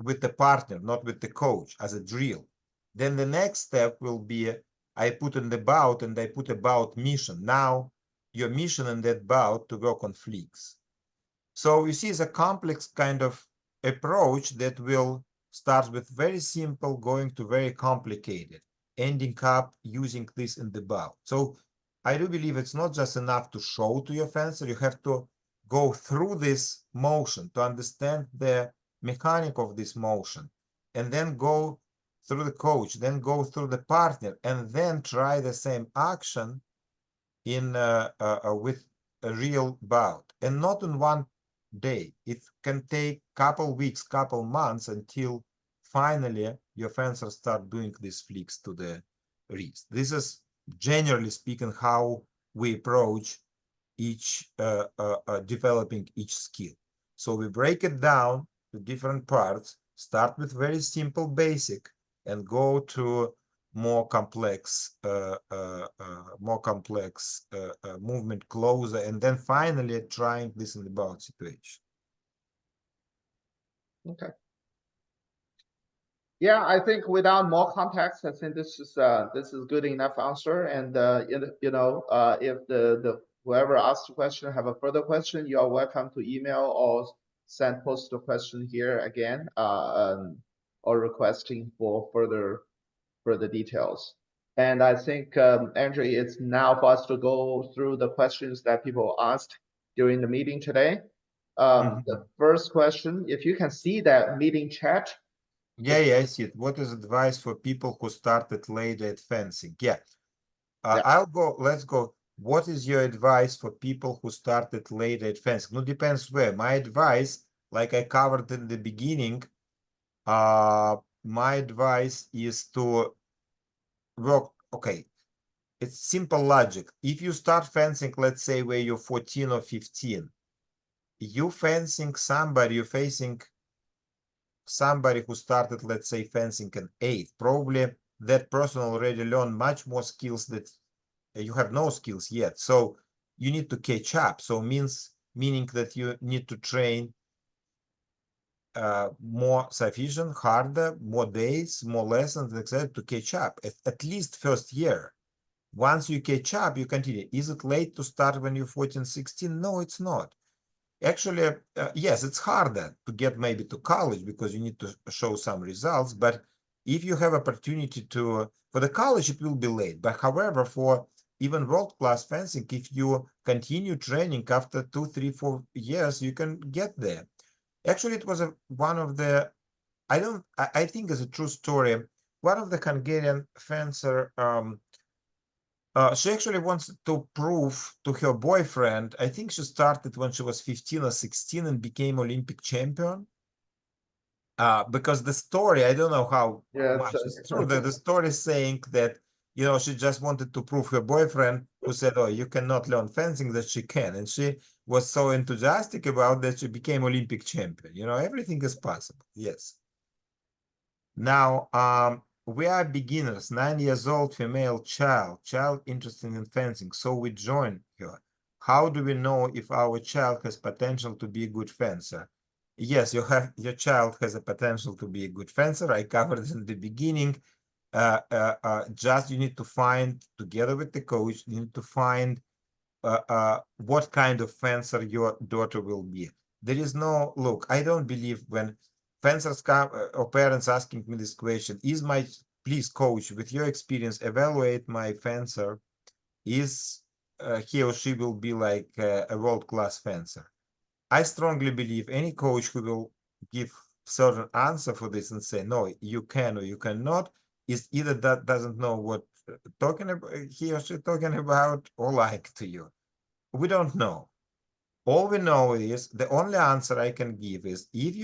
with the partner, not with the coach, as a drill. Then the next step will be I put in the bout and I put a bout mission. Now your mission in that bout to work on flicks. So you see, it's a complex kind of approach that will start with very simple, going to very complicated, ending up using this in the bout. So I do believe it's not just enough to show to your fencer, you have to go through this motion to understand the mechanic of this motion, and then go through the coach, then go through the partner, and then try the same action in with a real bout, and not in one day. It can take couple weeks, couple months until finally your fencer start doing these flicks to the wrist. This is generally speaking how we approach each developing each skill. So we break it down to different parts, start with very simple basic and go to more complex movement closer, and then finally trying this in the bout situation. Okay. Yeah, I think without more context, I think this is good enough answer. And you know, if the whoever asked the question have a further question, you are welcome to email or send post the question here again, or requesting for further details. And I think, Andrew, it's now for us to go through the questions that people asked during the meeting today. The first question, if you can see that meeting chat. Yeah, I see it. What is advice for people who started late at fencing? Yeah, Yeah. I'll go. Let's go. What is your advice for people who started late at fencing? No, depends where. My advice, like I covered in the beginning, my advice is to work. Okay, it's simple logic. If you start fencing, let's say where you're 14 or 15, you fencing somebody, you're facing somebody who started, let's say, fencing in 8. Probably that person already learned much more skills that you have no skills yet. So you need to catch up. So meaning that you need to train more sufficient, harder, more days, more lessons, etc. to catch up. At least first year. Once you catch up, you continue. Is it late to start when you're 14, 16? No, it's not. Actually, yes, it's harder to get maybe to college because you need to show some results. But if you have opportunity to, for the college, it will be late. But however, for even world-class fencing, if you continue training after 2, 3, 4 years, you can get there. Actually, it was one of the, I think it's a true story. One of the Hungarian fencer, she actually wants to prove to her boyfriend. I think she started when she was 15 or 16 and became Olympic champion. Because the story, I don't know how Yes. much is true. The story is saying that, you know, she just wanted to prove her boyfriend, who said, oh, you cannot learn fencing, that she can. And she was so enthusiastic about that she became Olympic champion. You know, everything is possible. Yes. Now, we are beginners, 9 years old, female child interested in fencing. So we join her. How do we know if our child has potential to be a good fencer? Yes, your child has a potential to be a good fencer. I covered it in the beginning. Just you need to find, together with the coach, you need to find what kind of fencer your daughter will be. There is no, look, I don't believe when fencers come or parents asking me this question, please coach, with your experience, evaluate my fencer, is he or she will be like a world-class fencer. I strongly believe any coach who will give certain answer for this and say, no, you can or you cannot, is either that doesn't know what talking about, he or she talking about, or like to you. We don't know. All we know is the only answer I can give is if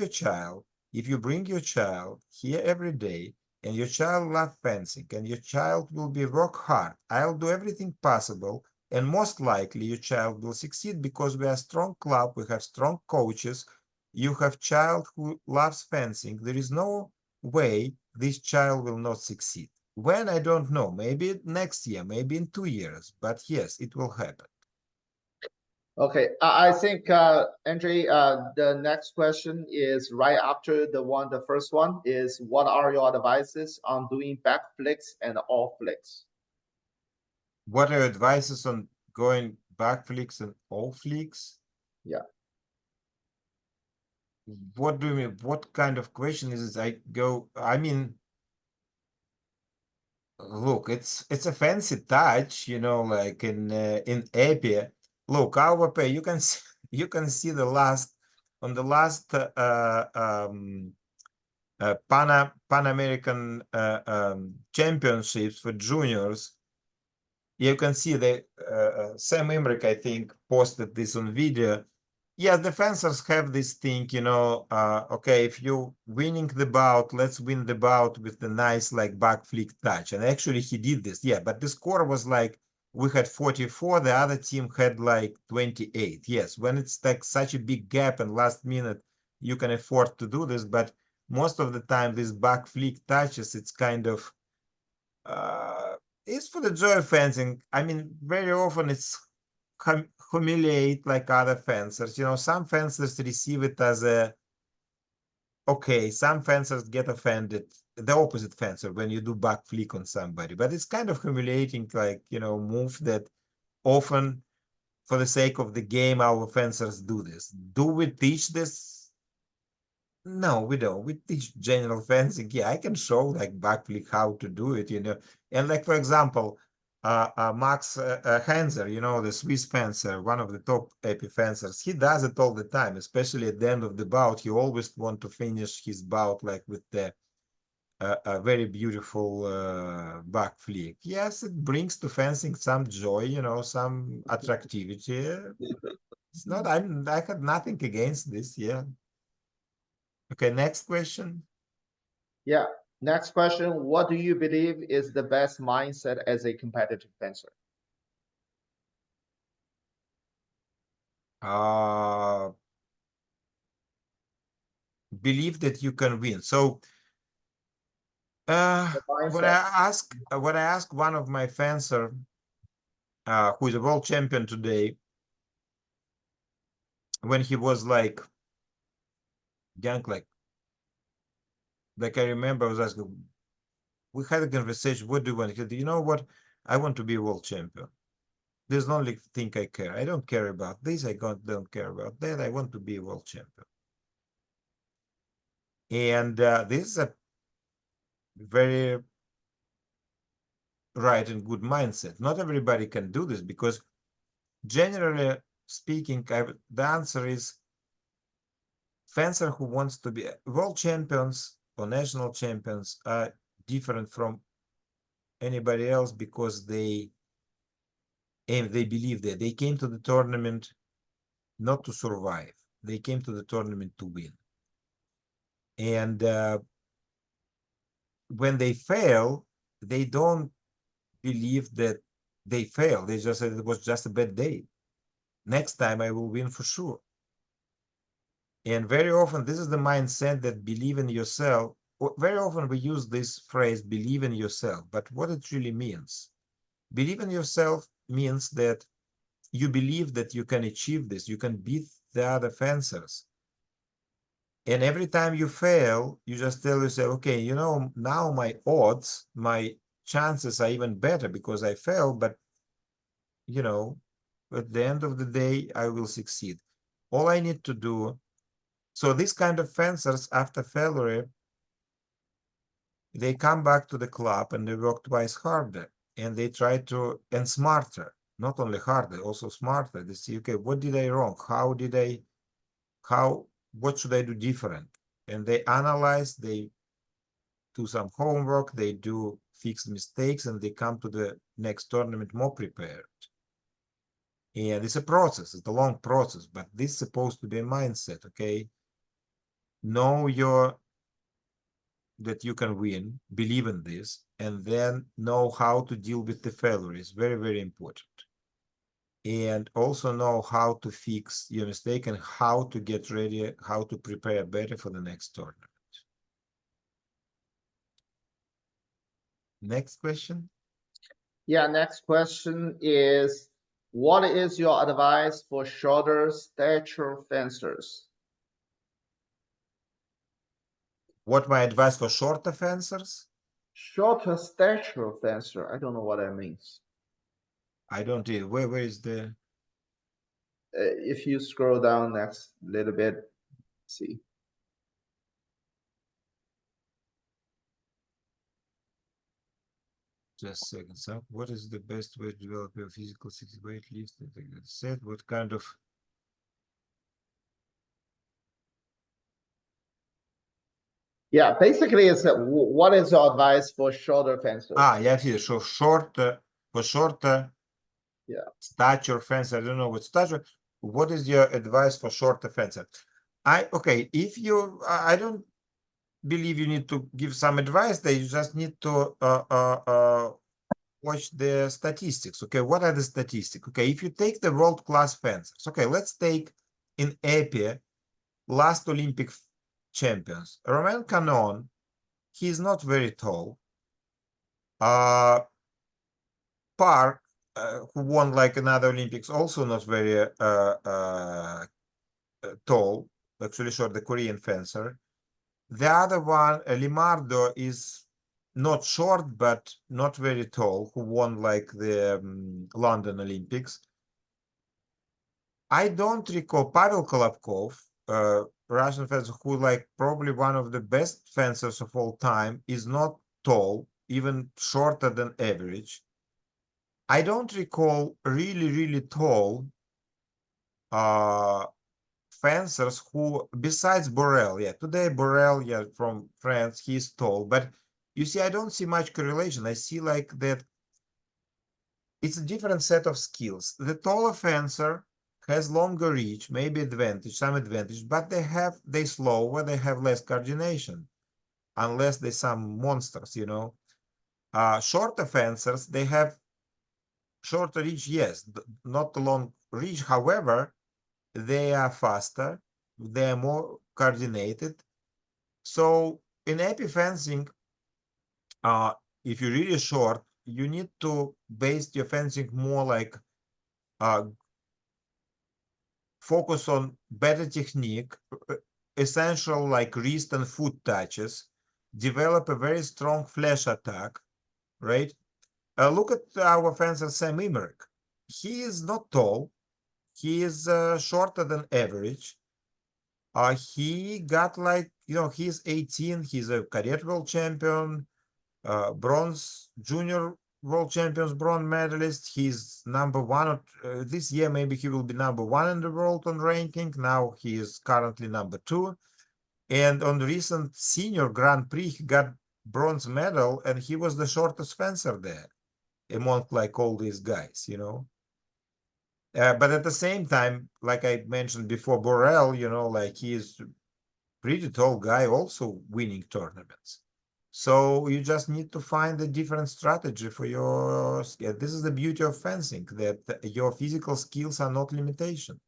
you bring your child here every day and your child loves fencing and your child will be work hard, I'll do everything possible. And most likely your child will succeed because we are a strong club, we have strong coaches. You have child who loves fencing. There is no way this child will not succeed. When, I don't know, maybe next year, maybe in 2 years, but yes, it will happen. Okay, I think Andre, the next question is right after the first one is what are your advices on doing back flicks and off flicks? What are your advices on going back flicks and off flicks? Yeah. What do you mean? What kind of question is it? I mean, look, it's a fancy touch, like in Epi. Look, our pay, you can see, you can see the last Pan American championships for juniors. You can see the Sam Imrick, I think, posted this on video. Yeah, the fencers have this thing, okay, if you winning the bout, let's win the bout with the nice like back flick touch. And actually he did this, yeah, but the score was like we had 44, the other team had like 28. Yes, when it's like such a big gap and last minute, you can afford to do this, but most of the time, these back flick touches, it's kind of it's for the joy of fencing. I mean, very often it's humiliate like other fencers. Some fencers receive it as a okay. Some fencers get offended. The opposite fencer when you do back flick on somebody, but it's kind of humiliating, like move that often for the sake of the game. Our fencers do this. Do we teach this? No, we don't. We teach general fencing. Yeah, I can show like backflip how to do it. And like for example, Max Hanser, the Swiss fencer, one of the top epi fencers, he does it all the time, especially at the end of the bout. He always want to finish his bout like with the a very beautiful back flick. Yes, it brings to fencing some joy, some attractivity. It's not. I had nothing against this. Yeah. Okay, next question. Yeah. Next question. What do you believe is the best mindset as a competitive fencer? Believe that you can win. So The when I mindset. ask one of my fencer, who is a world champion today, when he was like young, like I remember I was asking, we had a conversation, what do you want? He said, you know what? I want to be a world champion. There's the only thing I care. I don't care about this. Don't care about that. I want to be a world champion. And this is a very right and good mindset. Not everybody can do this because generally speaking, the answer is fencer who wants to be world champions or national champions are different from anybody else because they believe that they came to the tournament not to survive. They came to the tournament to win. And when they fail, they don't believe that they failed. They just said it was just a bad day. Next time I will win for sure. And very often, this is the mindset that believe in yourself. very often we use this phrase, believe in yourself, but what it really means. Believe in yourself means that you believe that you can achieve this, you can beat the other fencers. And every time you fail, you just tell yourself, okay, you know, now my odds, my chances are even better because I failed, but, you know, at the end of the day, I will succeed. All I need to do. So this kind of fencers, after failure, they come back to the club and they work twice harder and they try to, and smarter, not only harder, also smarter. They see, okay, what did I wrong? What should I do different? And they analyze, they do some homework, they do fix mistakes, and they come to the next tournament more prepared. And it's a process, it's a long process, but this is supposed to be a mindset, okay? Know that you can win, believe in this, and then know how to deal with the failure is very, very important. And also know how to fix your mistake and how to get ready, how to prepare better for the next tournament. Next question. Yeah, next question is, what is your advice for shorter stature fencers? What my advice for shorter fencers? Shorter stature fencer. I don't know what that means. I don't either. Where is the If you scroll down next little bit, see. just seconds up? What is the best way to develop your physical six weight lift? Said what kind of Yeah, basically, it's what is your advice for shorter fencers? yeah, here. So shorter Yeah. stature fencer. I don't know what stature. What is your advice for shorter fencer? Okay, if you I don't believe you need to give some advice there. You just need to watch the statistics. Okay, what are the statistics? Okay, if you take the world-class fencers, okay, let's take in épée last Olympic champions. Romain Canon, he's not very tall. Park, who won like another Olympics, also not very tall. Actually, short, the Korean fencer. The other one, Limardo, is not short but not very tall, who won like the London Olympics. I don't recall Pavel Kolobkov, Russian fencer, who like probably one of the best fencers of all time, is not tall, even shorter than average. I don't recall really, really tall fencers who, besides Borrell, yeah, today Borrell, yeah, from France, he's tall, but you see, I don't see much correlation. I see like that it's a different set of skills. The taller fencer has longer reach, maybe advantage, some advantage, but they slower, they have less coordination, unless they're some monsters, you know. Shorter fencers, they have shorter reach, yes, not long reach. However, they are faster, they are more coordinated. So in épée fencing, if you're really short, you need to base your fencing more like focus on better technique, essential like wrist and foot touches, develop a very strong flash attack, right? Look at our fencer Sam Emmerich. He is not tall. He is shorter than average. He got like, you know, he's 18. He's a cadet world champion, bronze junior world champions, bronze medalist. He's number one this year. Maybe he will be number one in the world on ranking. Now he is currently number two. And on the recent senior Grand Prix, he got bronze medal, and he was the shortest fencer there among like all these guys, you know. But at the same time, like I mentioned before, Borrell, you know, like he is pretty tall guy, also winning tournaments. So you just need to find a different strategy for your skill. This is the beauty of fencing, that your physical skills are not limitation.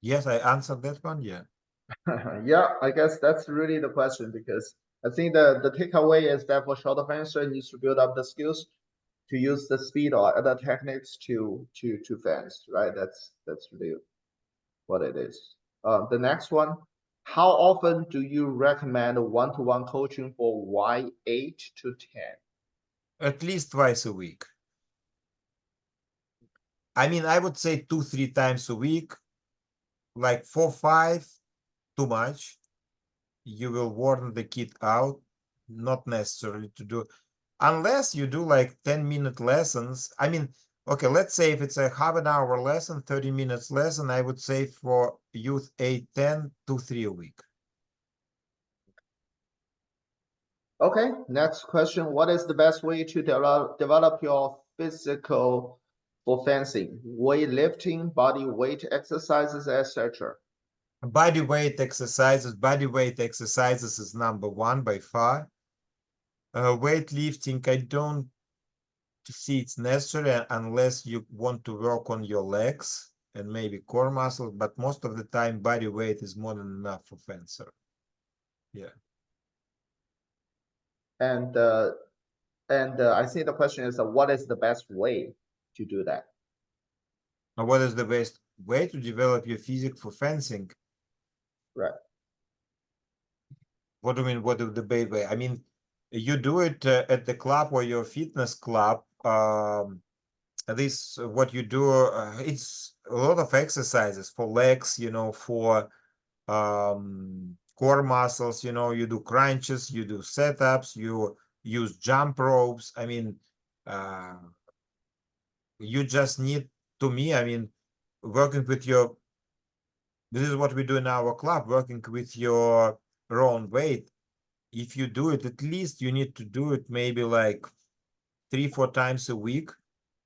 Yes, I answered that one. Yeah. Yeah, I guess that's really the question because I think the takeaway is that for short fencer needs to build up the skills to use the speed or other techniques to fence, right? That's really what it is. The next one, how often do you recommend one-to-one coaching for Y8 to 10? At least twice a week. I mean, I would say 2, 3 times a week, like 4, 5, too much. You will warn the kid out, not necessarily to do, unless you do like 10-minute lessons. I mean, okay, let's say if it's a half an hour lesson, 30 minutes lesson, I would say for youth 8, 10, 2, 3 a week. Okay, next question. What is the best way to develop your physical for fencing? Weightlifting, body weight exercises, etc. Body weight exercises is number one by far. Weightlifting, I don't see it's necessary unless you want to work on your legs and maybe core muscles, but most of the time body weight is more than enough for fencer. Yeah. And I think the question is, what is the best way to do that? Now, what is the best way to develop your physique for fencing? Right. What do you mean? What is the best way? I mean, you do it at the club or your fitness club. This what you do. It's a lot of exercises for legs. For core muscles. You do crunches, you do setups, you use jump ropes. I mean, uh, you just need, to me, I mean, working with your, this is what we do in our club, working with your own weight. If you do it, at least you need to do it maybe like 3, 4 times a week.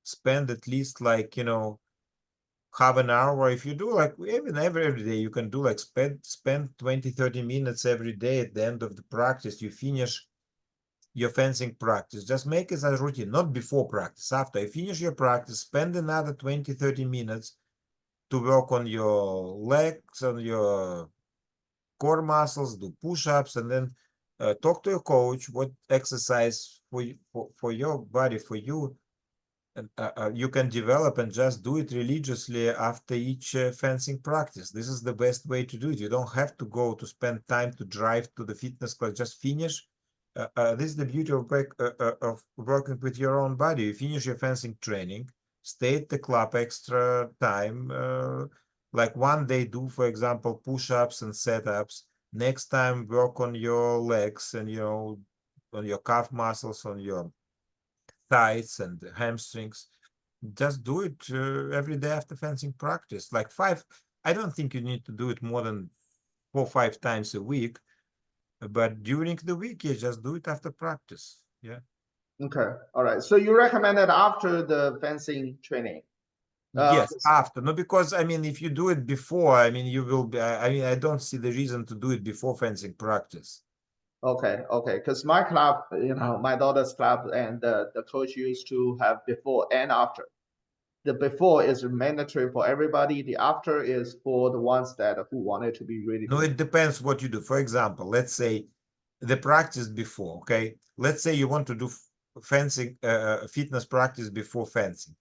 Spend at least like, half an hour. If you do like even every day, you can do like spend 20, 30 minutes every day. At the end of the practice, you finish your fencing practice. Just make it a routine, not before practice. After you finish your practice, spend another 20, 30 minutes to work on your legs, on your core muscles, do push-ups, and then talk to your coach what exercise for your body, for you, you can develop, and just do it religiously after each fencing practice. This is the best way to do it. You don't have to go to spend time to drive to the fitness class. Just finish. This is the beauty of working with your own body. You finish your fencing training, stay at the club extra time. Like one day, do, for example, push-ups and setups. Next time, work on your legs and, on your calf muscles, on your thighs and hamstrings. Just do it every day after fencing practice. Like five, I don't think you need to do it more than 4, 5 times a week, but during the week, you just do it after practice. Yeah. Okay. All right. So you recommend it after the fencing training. Yes, after. No, because I mean, if you do it before, I mean, you will be, I mean, I don't see the reason to do it before fencing practice. Okay. Okay. Because my club, my daughter's club, and the coach used to have before and after. The before is mandatory for everybody. The after is for the ones that who wanted to be really No, fit. it depends what you do. For example, let's say the practice before, okay? Let's say you want to do fencing, fitness practice before fencing.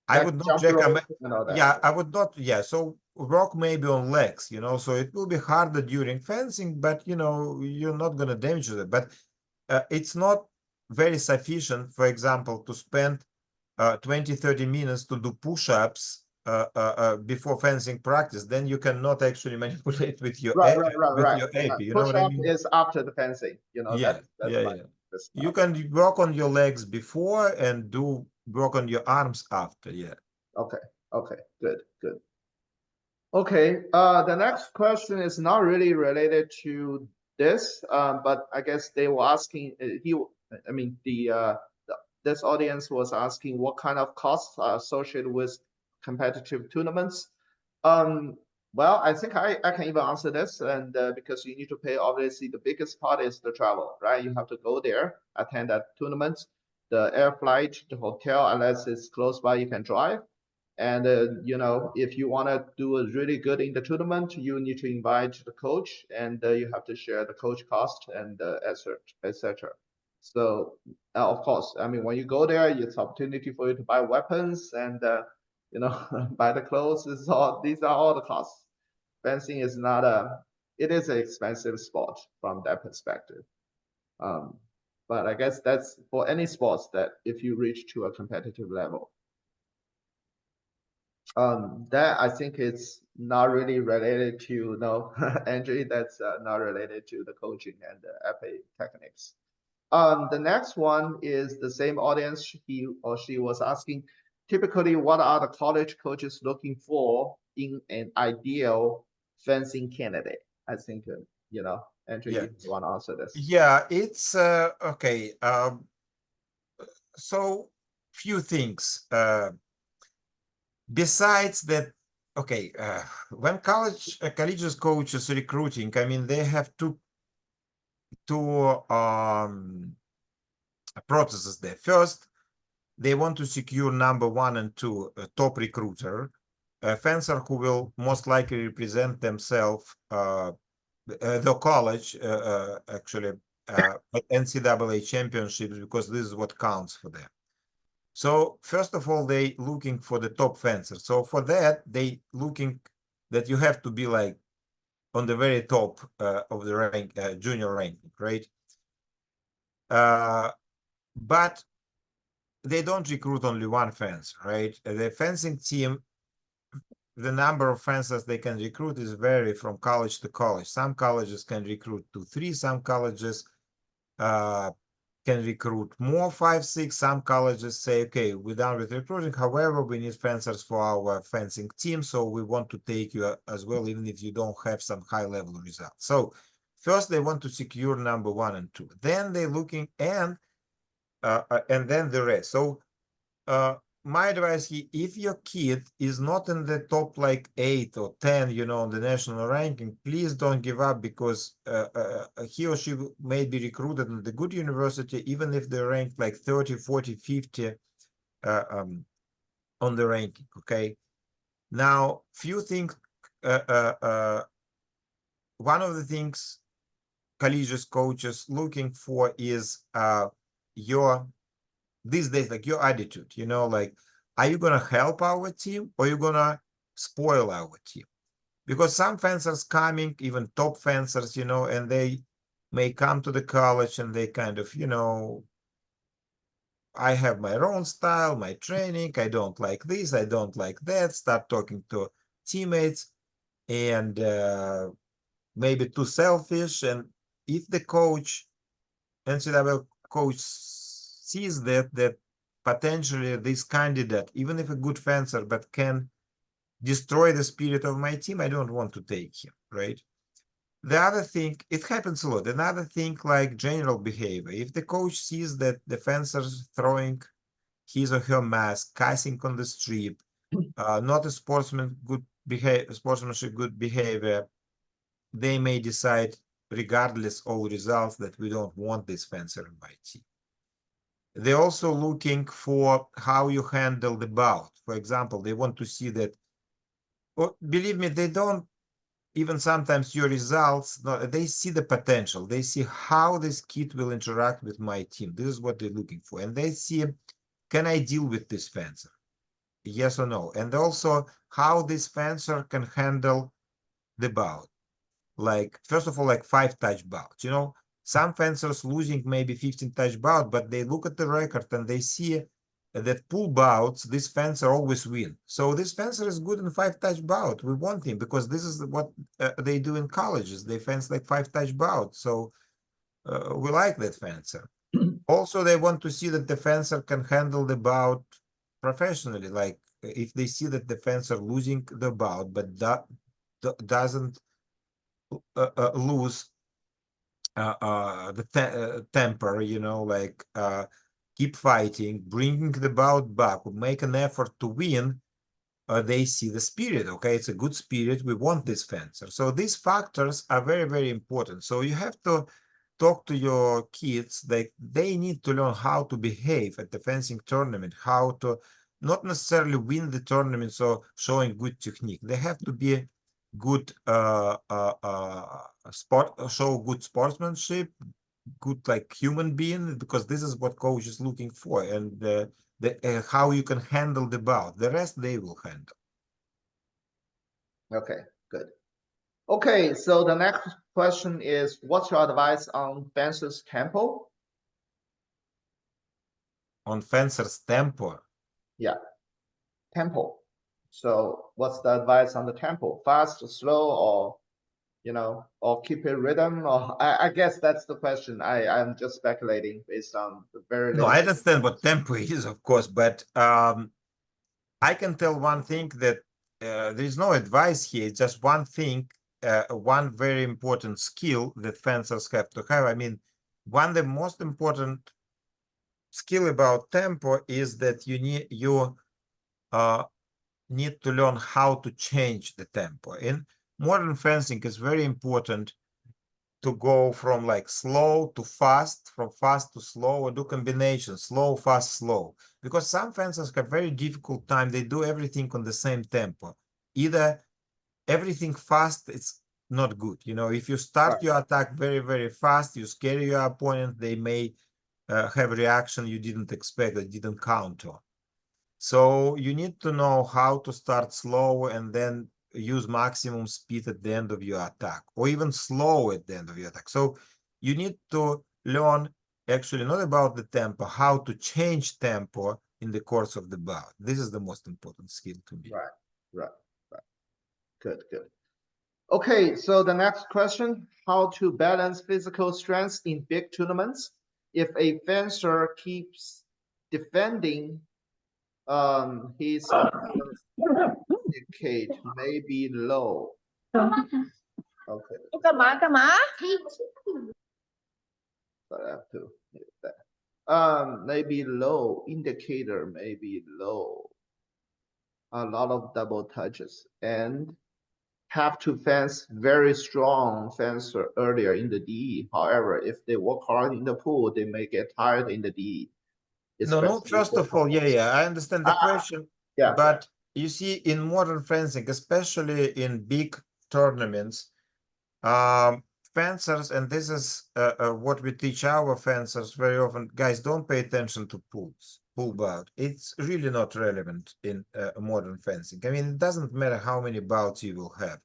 I Like would not jump recommend, rope and all that. yeah, I would not, yeah. So work maybe on legs, so it will be harder during fencing, but you're not going to damage it. But it's not very sufficient, for example, to spend 20, 30 minutes to do push-ups before fencing practice. Then you cannot actually manipulate Right, right, right, with right. your AP. You know Push what I up mean? is after the fencing. Yeah, That's yeah, my yeah. this You can work on your legs before and do work on your arms after. Yeah. Okay, okay, good, good. Okay, the next question is not really related to this, but I guess they were asking, I mean, this audience was asking what kind of costs are associated with competitive tournaments. Um, well, I think I can even answer this, and because you need to pay, obviously, the biggest part is the travel, right? You have to go there, attend that tournament, the air flight, the hotel, unless it's close by, you can drive. And if you want to do a really good in the tournament, you need to invite the coach, and you have to share the coach cost and etc. So of course, I mean, when you go there, it's opportunity for you to buy weapons and buy the clothes. These are all the costs. Fencing is not it is an expensive sport from that perspective. Um, but I guess that's for any sports that if you reach to a competitive level. That I think it's not really related to Andrew. That's not related to the coaching and the FA techniques. The next one is the same audience. He or she was asking, typically, what are the college coaches looking for in an ideal fencing candidate? I think Andrew, Yeah. you want to answer this. Yeah, it's okay. So few things. Besides that, okay, when colleges coaches recruiting, I mean, they have two processes there. First, they want to secure number one and two top recruiter, a fencer who will most likely represent themselves, the college, actually, at NCAA championships, because this is what counts for them. So first of all, they looking for the top fencer. So for that, they looking that you have to be like on the very top of the rank, junior ranking, right? But they don't recruit only one fencer, right? The fencing team, the number of fencers they can recruit is vary from college to college. Some colleges can recruit 2, 3. Some colleges uh, can recruit more, 5, 6. Some colleges say, okay, we're done with recruiting. However, we need fencers for our fencing team, so we want to take you as well, even if you don't have some high level results. So first they want to secure number one and two. Then they're looking and then the rest. So my advice here, if your kid is not in the top like 8 or 10, on the national ranking, please don't give up, because he or she may be recruited in the good university, even if they're ranked like 30, 40, 50 on the ranking, okay? Now, few things, one of the things collegiate coaches looking for is your these days, like your attitude, like, are you going to help our team or are you going to spoil our team? Because some fencers coming, even top fencers, and they may come to the college and they kind of, I have my own style, my training. I don't like this. I don't like that. Start talking to teammates and maybe too selfish. And if the coach, NCAA coach, sees that potentially this candidate, even if a good fencer, but can destroy the spirit of my team, I don't want to take him, right? The other thing, it happens a lot. Another thing, like general behavior. If the coach sees that the fencer's throwing his or her mask, cussing on the street, not a sportsmanship, good behavior, they may decide, regardless all results, that we don't want this fencer in my team. They're also looking for how you handle the bout. For example, they want to see that, believe me, they don't even sometimes your results, no, they see the potential. They see how this kid will interact with my team. This is what they're looking for. And they see, can I deal with this fencer? Yes or no? And also how this fencer can handle the bout. Like, first of all, like 5-touch bouts. Some fencers losing maybe 15-touch bout, but they look at the record and they see that pull bouts, this fencer always win. So this fencer is good in 5-touch bout. We want him because this is what they do in colleges. They fence like 5-touch bout. So we like that fencer. Also, they want to see that the fencer can handle the bout professionally. Like, if they see that the fencer losing the bout, but doesn't lose the temper, like keep fighting, bringing the bout back, make an effort to win, they see the spirit. Okay, it's a good spirit. We want this fencer. So these factors are very, very important. So you have to talk to your kids. They need to learn how to behave at the fencing tournament, how to not necessarily win the tournaments or showing good technique. They have to be good show good sportsmanship, good like human being, because this is what coach is looking for, and how you can handle the bout. The rest they will handle. Okay, good. Okay, so the next question is, what's your advice on fencer's tempo? On fencer's tempo. Yeah, tempo. So what's the advice on the tempo? Fast, slow, or or keep it rhythm? Or I guess that's the question. I'm just speculating based on the very No, I limited. understand what tempo is, of course, but I can tell one thing that there is no advice here. It's just one thing, one very important skill that fencers have to have. I mean, one of the most important skill about tempo is that you need to learn how to change the tempo. In modern fencing, it's very important to go from like slow to fast, from fast to slow, or do combination, slow, fast, slow. Because some fencers have very difficult time. They do everything on the same tempo. Either everything fast, it's not good. If you start Right. your attack very, very fast, you scare your opponent, they may have reaction you didn't expect, or didn't count on. So you need to know how to start slow and then use maximum speed at the end of your attack, or even slow at the end of your attack. So you need to learn actually not about the tempo, how to change tempo in the course of the bout. This is the most important skill to me. Right, right, right. Good, good. Okay, so the next question, how to balance physical strength in big tournaments? If a fencer keeps defending, his power indicate may be low. Okay, but I have to hit that. Maybe low, indicator may be low. A lot of double touches and have to fence very strong fencer earlier in the DE. However, if they work hard in the pool, they may get tired in the DE. No, Especially first for of all, couples. yeah, I understand the question, Yeah, but you see, in modern fencing, especially in big tournaments, um, fencers, and this is what we teach our fencers very often, guys, don't pay attention to pull bout. It's really not relevant in modern fencing. I mean, it doesn't matter how many bouts you will have.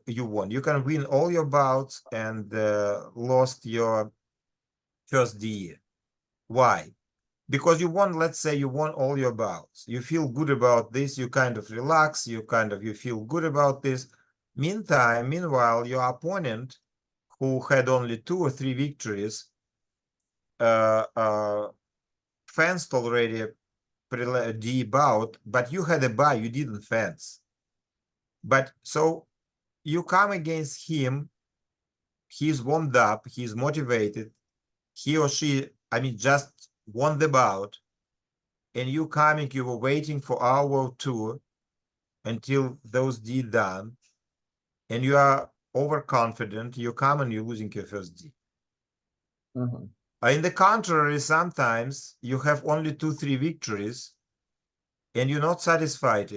You won. You can win all your bouts and lost your first DE. Why? Because you won, let's say you won all your bouts. You feel good about this, you kind of relax, you feel good about this. Meanwhile, your opponent, who had only 2 or 3 victories, fenced already the bout, but you had a bye, you didn't fence. But so you come against him, he's warmed up, he's motivated, he or she, I mean, just won the bout, and you were waiting for hour or two until those D done, and you are overconfident, you come and you're losing your first D. Mhm. In the contrary, sometimes you have only 2, 3 victories, and you're not satisfied,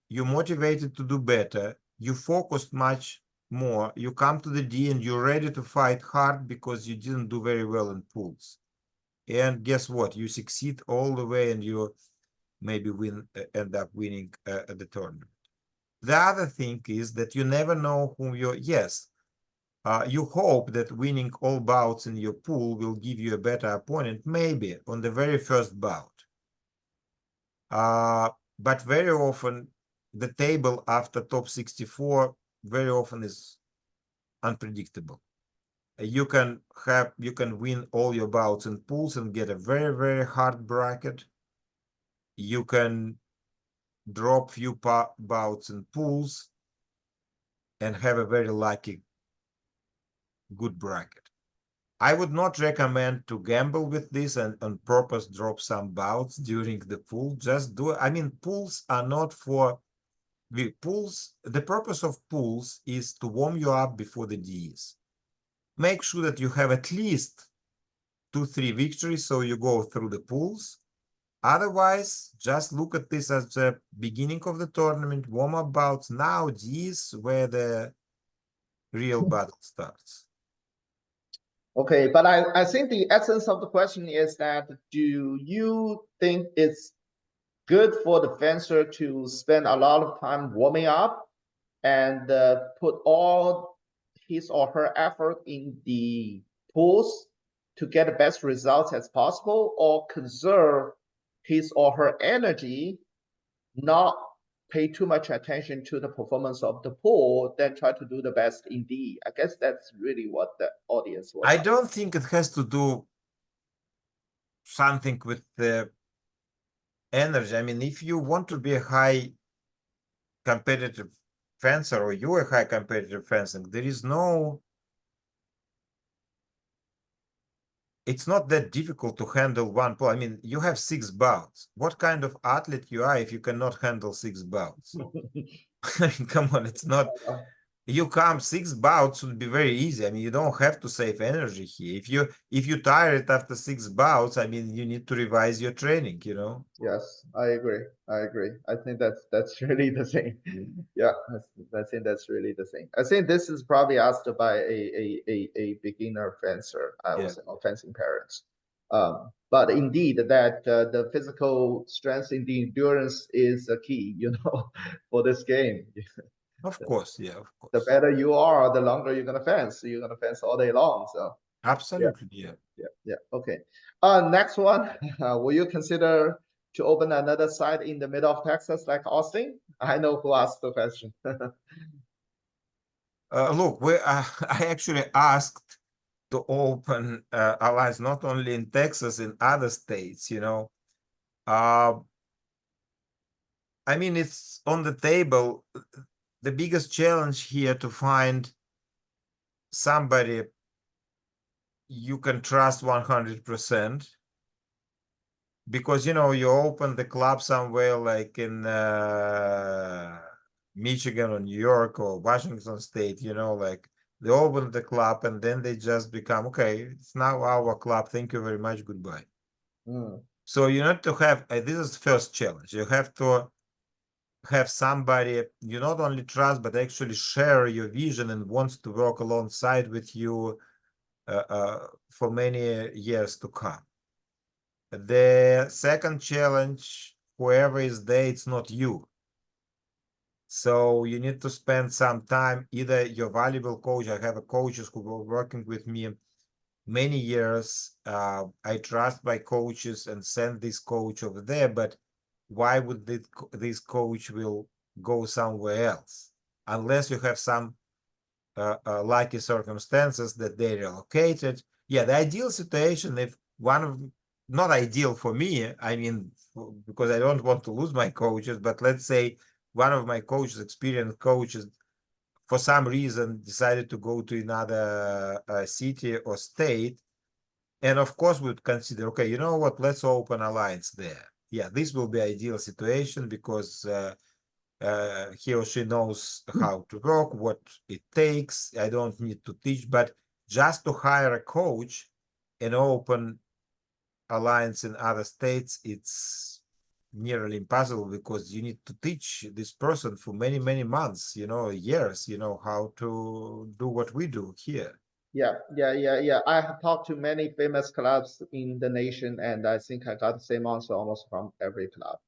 you're motivated to do better, you focused much more, you come to the D and you're ready to fight hard because you didn't do very well in pools. And guess what? You succeed all the way and you maybe end up winning the tournament. The other thing is that you never know whom you hope that winning all bouts in your pool will give you a better opponent, maybe on the very first bout. But very often, the table after top 64 very often is unpredictable. You can win all your bouts in pools and get a very, very hard bracket. You can drop few bouts in pools and have a very lucky good bracket. I would not recommend to gamble with this and on purpose drop some bouts during the pool. Just do it. I mean, pools are not for the pools. The purpose of pools is to warm you up before the Ds. Make sure that you have at least 2, 3 victories so you go through the pools. Otherwise, just look at this as the beginning of the tournament, warm-up bouts. Now, these where the real battle starts. Okay, but I think the essence of the question is that do you think it's good for the fencer to spend a lot of time warming up and put all his or her effort in the pools to get the best results as possible, or conserve his or her energy, not pay too much attention to the performance of the pool, then try to do the best indeed? I guess that's really what the audience was I asking. don't think it has to do something with the energy. I mean, if you want to be a high competitive fencer or you're a high competitive fencing, there is no, it's not that difficult to handle one pull. I mean, you have 6 bouts. What kind of athlete you are if you cannot handle 6 bouts? I mean, come on, it's not, you come 6 bouts would be very easy. I mean, you don't have to save energy here. If you tire it after 6 bouts, I mean, you need to revise your training, you know? Yes, I agree. I agree. I think that's really the same. Yeah, I think that's really the same. I think this is probably asked by a beginner fencer, I would Yeah, say, or fencing parents. But indeed, that the physical strength and the endurance is a key, for this game. of course. Yeah, of The course. better you are, the longer you're gonna fence. You're gonna fence all day long. So yeah. Absolutely. Yeah. Yeah. Okay. Next one. Will you consider to open another site in the middle of Texas like Austin? I know who asked the question. Look, I actually asked to open alliance not only in Texas, in other states, you know. Uh, I mean, it's on the table. The biggest challenge here to find somebody you can trust 100%, because you know you open the club somewhere like in Michigan or New York or Washington State, you know, like they open the club and then they just become, okay, it's now our club. Thank you very much. Goodbye. Mm, So you need to have, this is the first challenge. You have to have somebody you not only trust, but actually share your vision and wants to work alongside with you for many years to come. The second challenge, whoever is there, it's not you. So you need to spend some time, either your valuable coach. I have a coaches who were working with me many years. I trust my coaches and send this coach over there, but why would this coach will go somewhere else? Unless you have some lucky circumstances that they relocated. Yeah, the ideal situation, if one of, not ideal for me, I mean, because I don't want to lose my coaches, but let's say one of my coaches, experienced coaches, for some reason decided to go to another city or state, and of course we'd consider, okay, you know what, let's open alliance there. Yeah, this will be ideal situation because he or she knows how to work, what it takes. I don't need to teach, but just to hire a coach and open alliance in other states, it's nearly impossible because you need to teach this person for many, many months, you know, years, you know, how to do what we do here. yeah. I have talked to many famous clubs in the nation, and I think I got the same answer almost from every club.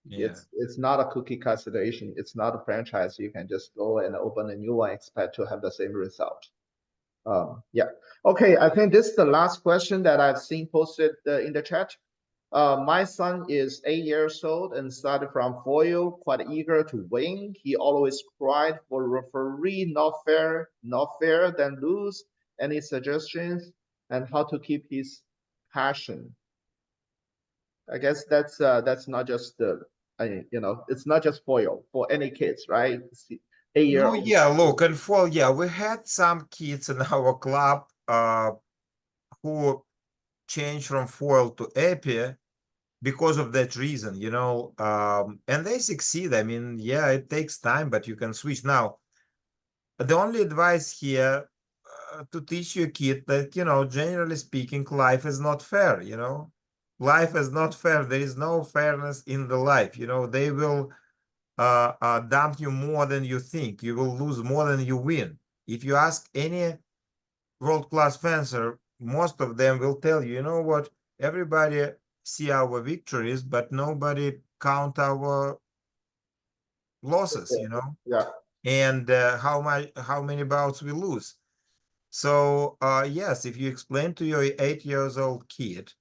Yeah. It's not a cookie cutter situation. It's not a franchise. You can just go and open a new one, expect to have the same result. Yeah. Okay, I think this is the last question that I've seen posted in the chat. My son is 8 years old and started from foil, quite eager to win. He always cried for referee, not fair, then lose. Any suggestions and how to keep his passion? I guess that's not just it's not just foil for any kids, right? No, 8 year old. yeah, look, and for, yeah, we had some kids in our club who changed from foil to epi because of that reason, you know, and they succeed. I mean, yeah, it takes time, but you can switch. Now, the only advice here to teach your kid that, you know, generally speaking, life is not fair, you know. life is not fair. There is no fairness in the life. You know, they will dump you more than you think. You will lose more than you win. If you ask any world-class fencer, most of them will tell you, you know what, everybody see our victories, but nobody count our losses, you know, Yeah, and how many bouts we lose. So yes, if you explain to your 8 years old kid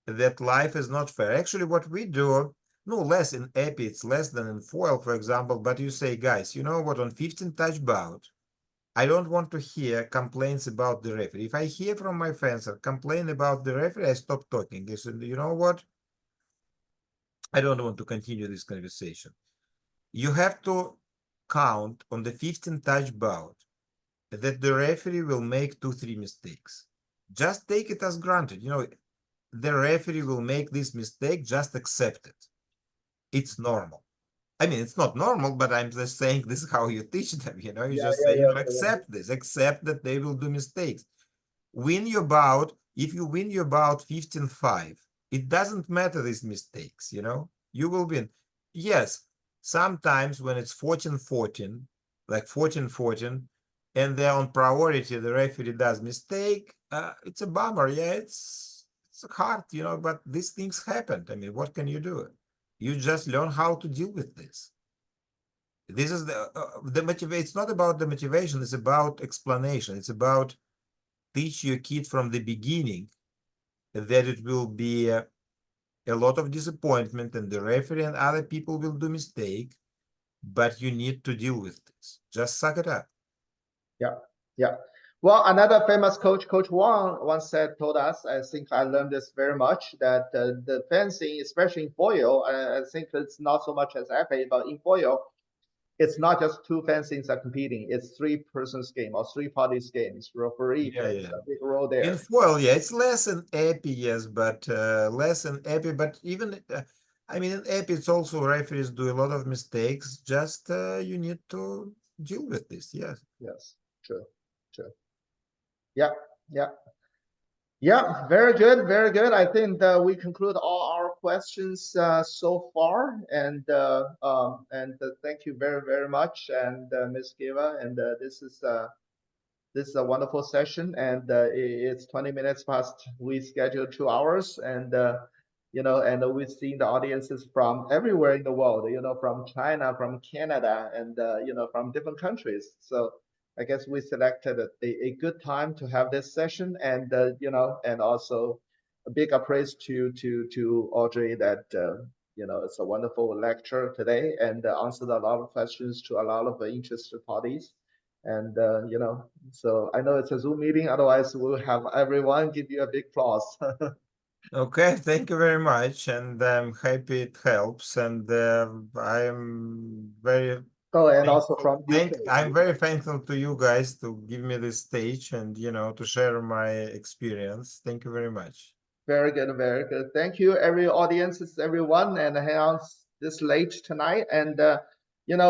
that life is not fair, actually what we do, no less in epi, it's less than in foil, for example, but you say, guys, you know what, on 15 touch bout, I don't want to hear complaints about the referee. If I hear from my fencer complain about the referee, I stop talking. They said, you know what, I don't want to continue this conversation. You have to count on the 15 touch bout that the referee will make 2-3 mistakes. Just take it as granted. You know, the referee will make this mistake, just accept it. It's normal. I mean, it's not normal, but I'm just saying this is how you teach them. You know, you yeah, just yeah, say, you yeah, know, yeah. accept this, accept that they will do mistakes. Win your bout. If you win your bout 15-5, it doesn't matter these mistakes, you know, you will win. Yes, sometimes when it's 14-14, like 14-14, and they're on priority, the referee does mistake, it's a bummer. Yeah, it's hard, you know, but these things happened. I mean, what can you do? You just learn how to deal with this. This is the motivation. It's not about the motivation, it's about explanation. It's about teach your kid from the beginning that it will be a lot of disappointment and the referee and other people will do mistake, but you need to deal with this. Just suck it up. Yeah, yeah. Well, another famous coach, Coach Wang, once told us, I think I learned this very much, that the fencing, especially in foil, I think it's not so much as FA, but in foil, it's not just two fencings are competing. It's three persons game or three parties games. Referee Yeah, plays yeah. a big role In there. foil, yeah, it's less in epi, yes, but less in epi. But even, I mean, in epi, it's also referees do a lot of mistakes. Just you need to deal with this. Yes. Yes, true, true. Yeah, yeah. Yeah, very good, very good. I think we conclude all our questions so far, and thank you very, very much, and Ms. Geva. And this is a wonderful session, and it's 20 minutes past. We scheduled 2 hours, and and we've seen the audiences from everywhere in the world. From China, from Canada, and from different countries. So I guess we selected a good time to have this session, and and also a big appraise to Audrey that it's a wonderful lecture today, and answered a lot of questions to a lot of interested parties. And so I know it's a Zoom meeting. Otherwise, we'll have everyone give you a big applause. Okay, thank you very much, and I'm happy it helps. And I'm very Oh, and also thankful. from UK. I'm very thankful to you guys to give me this stage and to share my experience. Thank you very much. Very good, very good. Thank you, every audiences, everyone, and hang on this late tonight. And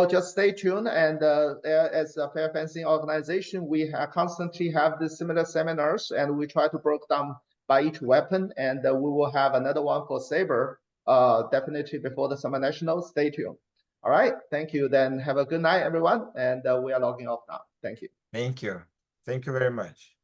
just stay tuned. And as a fair fencing organization, we constantly have these similar seminars, and we try to break down by each weapon. And we will have another one for saber, definitely before the summer national. Stay tuned. All right. Thank you. Then have a good night, everyone. And we are logging off now. Thank you. Thank you. Thank you very much.